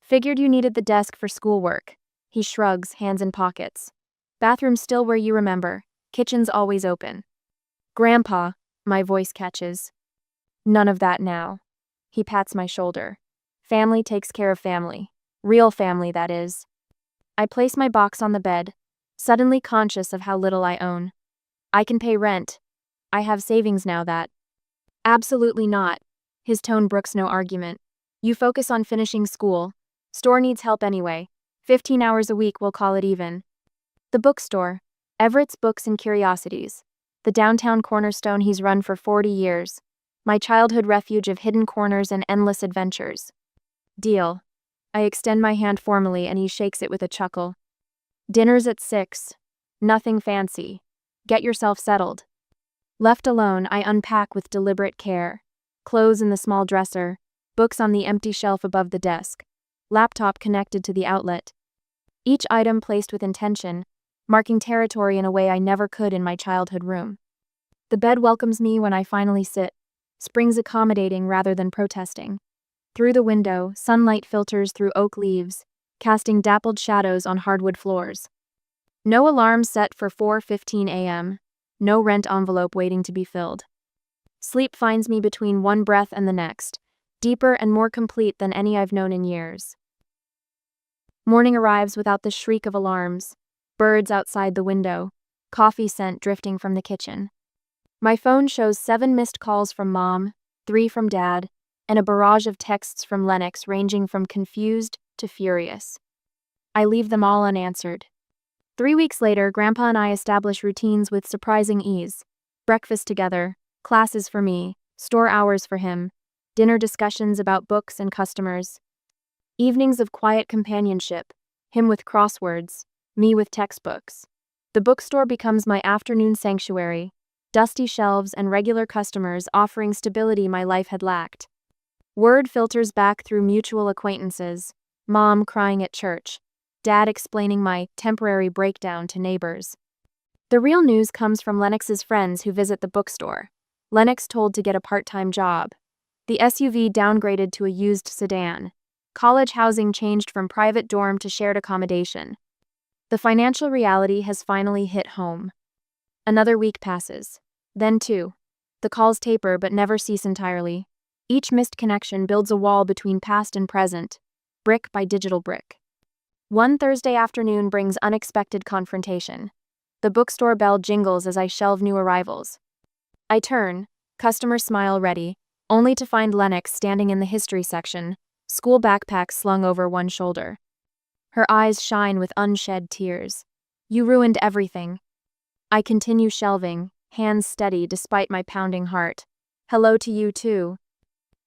Figured you needed the desk for schoolwork. He shrugs, hands in pockets. Bathroom still where you remember. Kitchen's always open. Grandpa, my voice catches. None of that now. He pats my shoulder. Family takes care of family. Real family, that is. I place my box on the bed, suddenly conscious of how little I own. I can pay rent. I have savings now that. Absolutely not. His tone brooks no argument. You focus on finishing school. Store needs help anyway. 15 hours a week, we'll call it even. The bookstore. Everett's Books and Curiosities. The downtown cornerstone he's run for 40 years. My childhood refuge of hidden corners and endless adventures. Deal. I extend my hand formally and he shakes it with a chuckle. Dinner's at 6. Nothing fancy. Get yourself settled. Left alone, I unpack with deliberate care. Clothes in the small dresser, books on the empty shelf above the desk. Laptop connected to the outlet. Each item placed with intention, marking territory in a way I never could in my childhood room. The bed welcomes me when I finally sit, Spring's accommodating rather than protesting. Through the window, sunlight filters through oak leaves, casting dappled shadows on hardwood floors. No alarm set for 4:15 a.m., no rent envelope waiting to be filled. Sleep finds me between one breath and the next, deeper and more complete than any I've known in years. Morning arrives without the shriek of alarms, birds outside the window, coffee scent drifting from the kitchen. My phone shows 7 missed calls from Mom, 3 from Dad, and a barrage of texts from Lennox ranging from confused to furious. I leave them all unanswered. 3 weeks later, Grandpa and I establish routines with surprising ease. Breakfast together, classes for me, store hours for him, dinner discussions about books and customers. Evenings of quiet companionship, him with crosswords, me with textbooks. The bookstore becomes my afternoon sanctuary, dusty shelves and regular customers offering stability my life had lacked. Word filters back through mutual acquaintances, Mom crying at church, Dad explaining my temporary breakdown to neighbors. The real news comes from Lennox's friends who visit the bookstore. Lennox told to get a part-time job. The SUV downgraded to a used sedan. College housing changed from private dorm to shared accommodation. The financial reality has finally hit home. Another week passes. Then 2. The calls taper but never cease entirely. Each missed connection builds a wall between past and present, brick by digital brick. One Thursday afternoon brings unexpected confrontation. The bookstore bell jingles as I shelve new arrivals. I turn, customer smile ready, only to find Lennox standing in the history section, school backpack slung over one shoulder. Her eyes shine with unshed tears. You ruined everything. I continue shelving, hands steady despite my pounding heart. Hello to you too.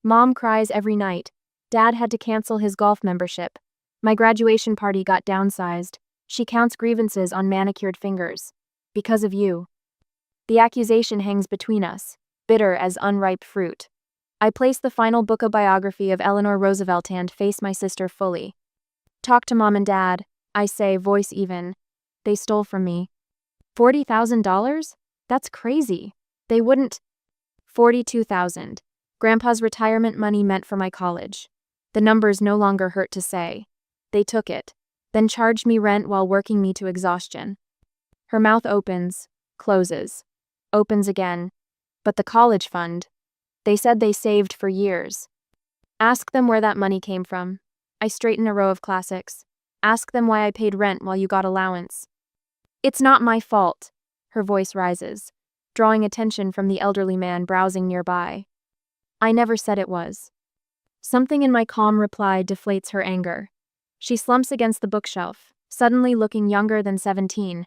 Mom cries every night. Dad had to cancel his golf membership. My graduation party got downsized. She counts grievances on manicured fingers. Because of you. The accusation hangs between us, bitter as unripe fruit. I place the final book of biography of Eleanor Roosevelt and face my sister fully. Talk to Mom and Dad, I say, voice even. They stole from me. $40,000? That's crazy. They wouldn't. $42,000. Grandpa's retirement money meant for my college. The numbers no longer hurt to say. They took it, then charged me rent while working me to exhaustion. Her mouth opens, closes, opens again. But the college fund. They said they saved for years. Ask them where that money came from. I straighten a row of classics. Ask them why I paid rent while you got allowance. It's not my fault. Her voice rises, drawing attention from the elderly man browsing nearby. I never said it was. Something in my calm reply deflates her anger. She slumps against the bookshelf, suddenly looking younger than 17.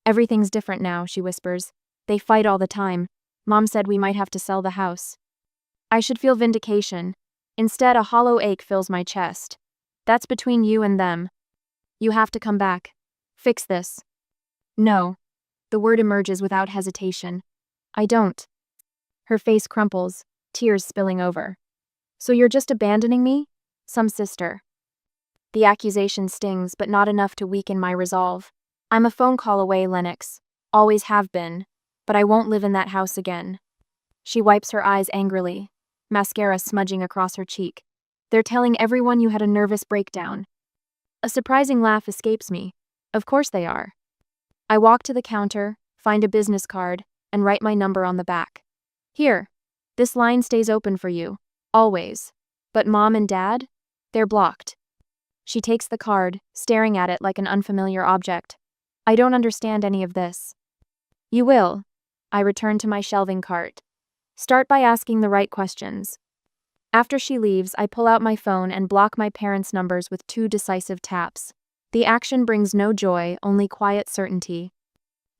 Everything's different now, she whispers. They fight all the time. Mom said we might have to sell the house. I should feel vindication. Instead, a hollow ache fills my chest. That's between you and them. You have to come back. Fix this. No. The word emerges without hesitation. I don't. Her face crumples, tears spilling over. So you're just abandoning me? Some sister. The accusation stings, but not enough to weaken my resolve. I'm a phone call away, Lennox. Always have been. But I won't live in that house again. She wipes her eyes angrily, mascara smudging across her cheek. They're telling everyone you had a nervous breakdown. A surprising laugh escapes me. Of course they are. I walk to the counter, find a business card, and write my number on the back. Here. This line stays open for you. Always. But Mom and Dad? They're blocked. She takes the card, staring at it like an unfamiliar object. I don't understand any of this. You will. I return to my shelving cart. Start by asking the right questions. After she leaves, I pull out my phone and block my parents' numbers with 2 decisive taps. The action brings no joy, only quiet certainty.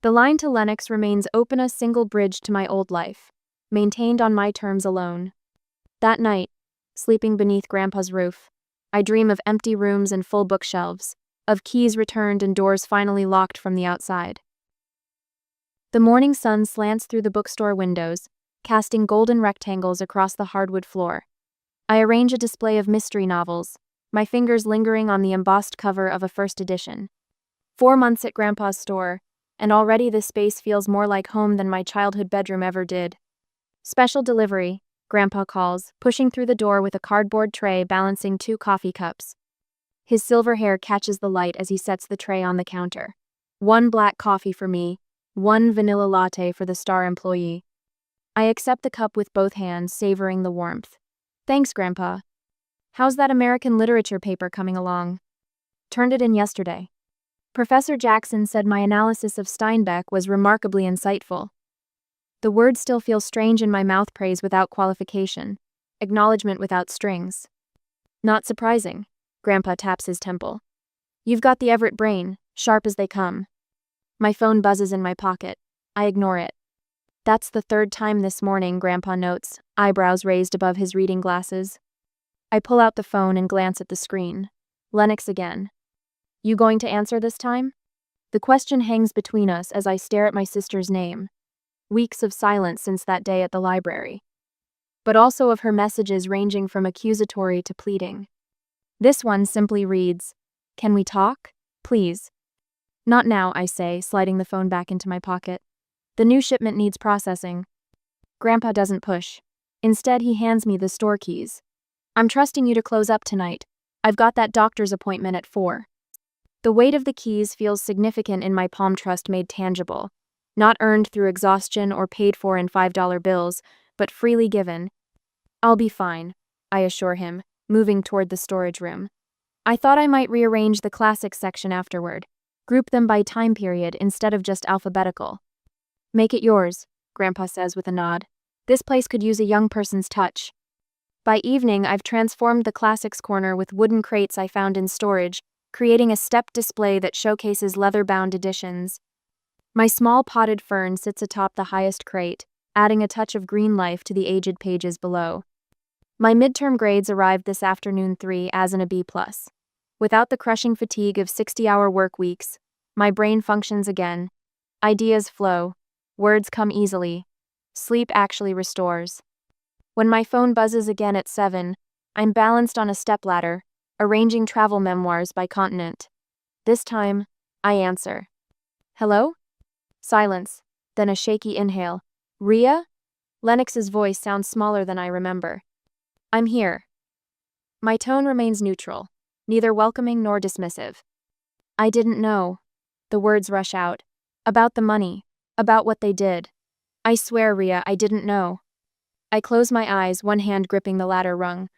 The line to Lennox remains open, a single bridge to my old life, maintained on my terms alone. That night, sleeping beneath Grandpa's roof, I dream of empty rooms and full bookshelves, of keys returned and doors finally locked from the outside. The morning sun slants through the bookstore windows, casting golden rectangles across the hardwood floor. I arrange a display of mystery novels, my fingers lingering on the embossed cover of a first edition. 4 months at Grandpa's store, and already this space feels more like home than my childhood bedroom ever did. Special delivery, Grandpa calls, pushing through the door with a cardboard tray balancing 2 coffee cups. His silver hair catches the light as he sets the tray on the counter. 1 black coffee for me, 1 vanilla latte for the star employee. I accept the cup with both hands, savoring the warmth. Thanks, Grandpa. How's that American literature paper coming along? Turned it in yesterday. Professor Jackson said my analysis of Steinbeck was remarkably insightful. The words still feel strange in my mouth, praise without qualification, acknowledgement without strings. Not surprising. Grandpa taps his temple. You've got the Everett brain, sharp as they come. My phone buzzes in my pocket. I ignore it. That's the 3rd time this morning, Grandpa notes, eyebrows raised above his reading glasses. I pull out the phone and glance at the screen. Lennox again. You going to answer this time? The question hangs between us as I stare at my sister's name. Weeks of silence since that day at the library. But also of her messages ranging from accusatory to pleading. This one simply reads, "Can we talk? Please." Not now, I say, sliding the phone back into my pocket. The new shipment needs processing. Grandpa doesn't push. Instead, he hands me the store keys. I'm trusting you to close up tonight. I've got that doctor's appointment at 4. The weight of the keys feels significant in my palm, trust made tangible. Not earned through exhaustion or paid for in $5 bills, but freely given. I'll be fine, I assure him, moving toward the storage room. I thought I might rearrange the classics section afterward, group them by time period instead of just alphabetical. Make it yours, Grandpa says with a nod. This place could use a young person's touch. By evening, I've transformed the classics corner with wooden crates I found in storage, creating a stepped display that showcases leather-bound editions. My small potted fern sits atop the highest crate, adding a touch of green life to the aged pages below. My midterm grades arrived this afternoon, 3 As and a B+. Without the crushing fatigue of 60-hour work weeks, my brain functions again. Ideas flow. Words come easily. Sleep actually restores. When my phone buzzes again at 7, I'm balanced on a stepladder, arranging travel memoirs by continent. This time, I answer. Hello? Silence, then a shaky inhale. Rhea? Lennox's voice sounds smaller than I remember. I'm here. My tone remains neutral, neither welcoming nor dismissive. I didn't know. The words rush out. About the money. About what they did. I swear, Rhea, I didn't know. I close my eyes, one hand gripping the ladder rung.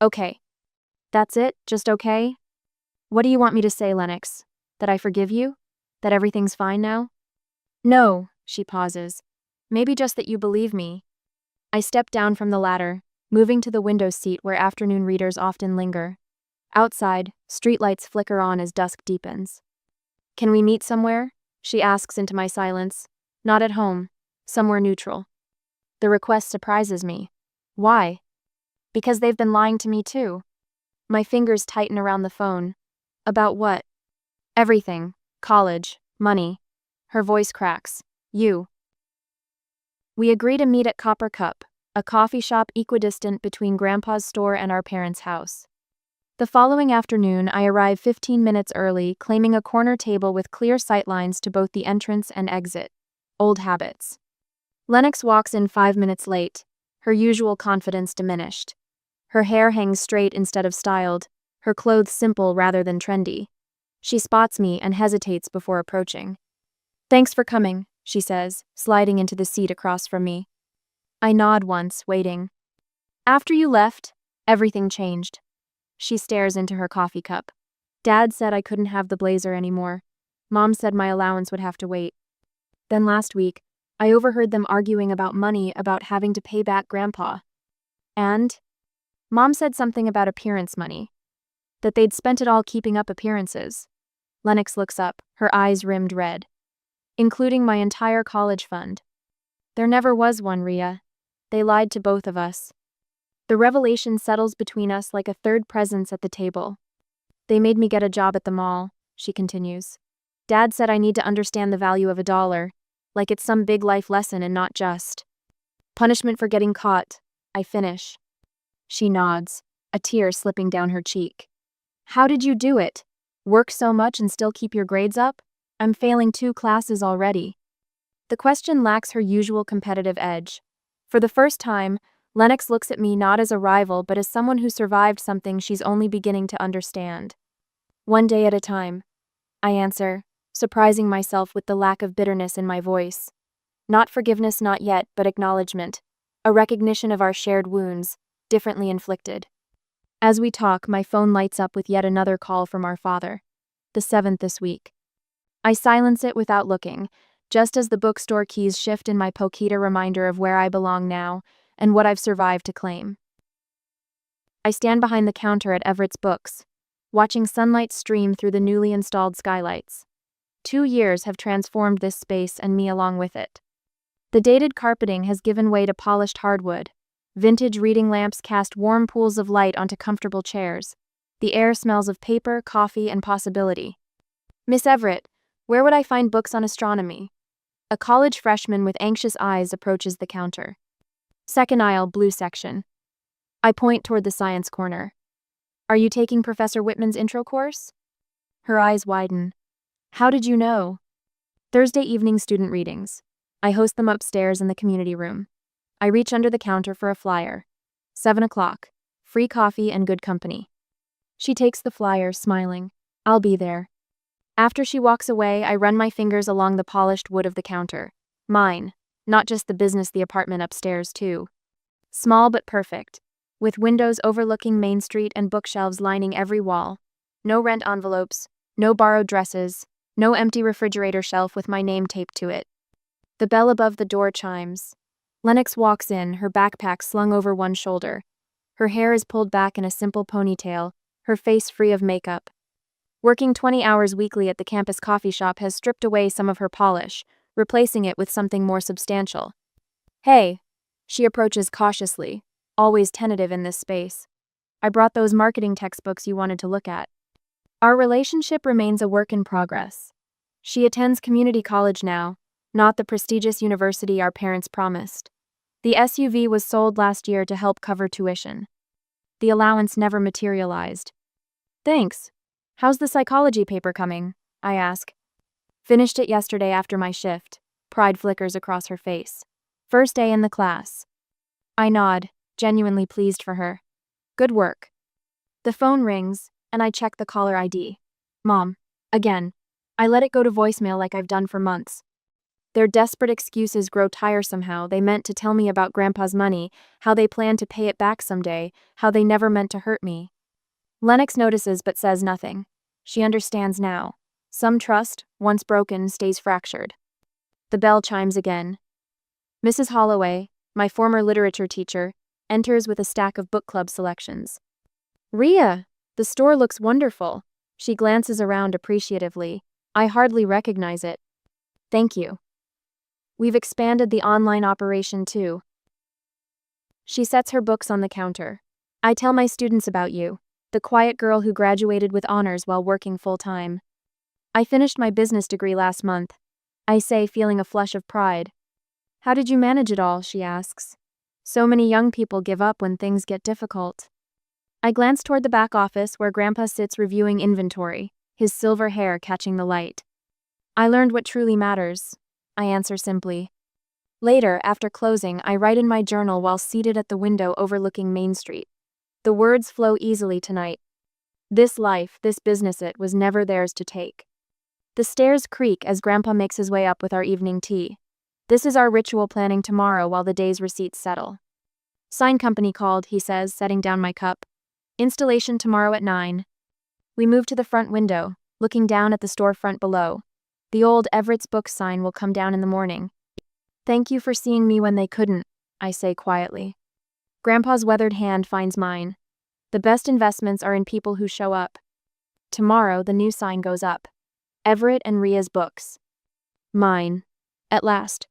Okay. That's it? Just okay? What do you want me to say, Lennox? That I forgive you? That everything's fine now? No, she pauses. Maybe just that you believe me. I step down from the ladder, moving to the window seat where afternoon readers often linger. Outside, streetlights flicker on as dusk deepens. Can we meet somewhere? She asks into my silence. Not at home. Somewhere neutral. The request surprises me. Why? Because they've been lying to me too. My fingers tighten around the phone. About what? Everything. College. Money. Her voice cracks. You. We agree to meet at Copper Cup, a coffee shop equidistant between Grandpa's store and our parents' house. The following afternoon, I arrive 15 minutes early, claiming a corner table with clear sightlines to both the entrance and exit. Old habits. Lennox walks in 5 minutes late, her usual confidence diminished. Her hair hangs straight instead of styled, her clothes simple rather than trendy. She spots me and hesitates before approaching. Thanks for coming, she says, sliding into the seat across from me. I nod once, waiting. After you left, everything changed. She stares into her coffee cup. Dad said I couldn't have the blazer anymore. Mom said my allowance would have to wait. Then last week, I overheard them arguing about money, about having to pay back Grandpa. And Mom said something about appearance money. That they'd spent it all keeping up appearances. Lennox looks up, her eyes rimmed red. Including my entire college fund. There never was one, Rhea. They lied to both of us. The revelation settles between us like a third presence at the table. They made me get a job at the mall, she continues. Dad said I need to understand the value of $1, like it's some big life lesson and not just punishment for getting caught. I finish. She nods, a tear slipping down her cheek. How did you do it? Work so much and still keep your grades up? I'm failing 2 classes already. The question lacks her usual competitive edge. For the first time, Lennox looks at me not as a rival but as someone who survived something she's only beginning to understand. One day at a time, I answer, surprising myself with the lack of bitterness in my voice. Not forgiveness, not yet, but acknowledgement. A recognition of our shared wounds, differently inflicted. As we talk, my phone lights up with yet another call from our father. The 7th this week. I silence it without looking, just as the bookstore keys shift in my pocket, a reminder of where I belong now and what I've survived to claim. I stand behind the counter at Everett's Books, watching sunlight stream through the newly installed skylights. 2 years have transformed this space and me along with it. The dated carpeting has given way to polished hardwood. Vintage reading lamps cast warm pools of light onto comfortable chairs. The air smells of paper, coffee, and possibility. Miss Everett, where would I find books on astronomy? A college freshman with anxious eyes approaches the counter. Second aisle, blue section. I point toward the science corner. Are you taking Professor Whitman's intro course? Her eyes widen. How did you know? Thursday evening student readings. I host them upstairs in the community room. I reach under the counter for a flyer. 7 o'clock. Free coffee and good company. She takes the flyer, smiling. I'll be there. After she walks away, I run my fingers along the polished wood of the counter. Mine. Not just the business, the apartment upstairs, too. Small but perfect. With windows overlooking Main Street and bookshelves lining every wall. No rent envelopes, no borrowed dresses, no empty refrigerator shelf with my name taped to it. The bell above the door chimes. Lennox walks in, her backpack slung over one shoulder. Her hair is pulled back in a simple ponytail, her face free of makeup. Working 20 hours weekly at the campus coffee shop has stripped away some of her polish, replacing it with something more substantial. Hey, she approaches cautiously, always tentative in this space. I brought those marketing textbooks you wanted to look at. Our relationship remains a work in progress. She attends community college now, not the prestigious university our parents promised. The SUV was sold last year to help cover tuition. The allowance never materialized. Thanks. How's the psychology paper coming? I ask. Finished it yesterday after my shift. Pride flickers across her face. First day in the class. I nod, genuinely pleased for her. Good work. The phone rings, and I check the caller ID. Mom. Again. I let it go to voicemail like I've done for months. Their desperate excuses grow tiresome. How they meant to tell me about Grandpa's money, how they planned to pay it back someday, how they never meant to hurt me. Lennox notices but says nothing. She understands now. Some trust, once broken, stays fractured. The bell chimes again. Mrs. Holloway, my former literature teacher, enters with a stack of book club selections. Rhea, the store looks wonderful. She glances around appreciatively. I hardly recognize it. Thank you. We've expanded the online operation too. She sets her books on the counter. I tell my students about you, the quiet girl who graduated with honors while working full-time. I finished my business degree last month, I say, feeling a flush of pride. How did you manage it all, she asks. So many young people give up when things get difficult. I glance toward the back office where Grandpa sits reviewing inventory, his silver hair catching the light. I learned what truly matters, I answer simply. Later, after closing, I write in my journal while seated at the window overlooking Main Street. The words flow easily tonight. This life, this business, it was never theirs to take. The stairs creak as Grandpa makes his way up with our evening tea. This is our ritual planning tomorrow while the day's receipts settle. Sign company called, he says, setting down my cup. Installation tomorrow at 9. We move to the front window, looking down at the storefront below. The old Everett's Books sign will come down in the morning. Thank you for seeing me when they couldn't, I say quietly. Grandpa's weathered hand finds mine. The best investments are in people who show up. Tomorrow, the new sign goes up. Everett and Rhea's Books. Mine. At last.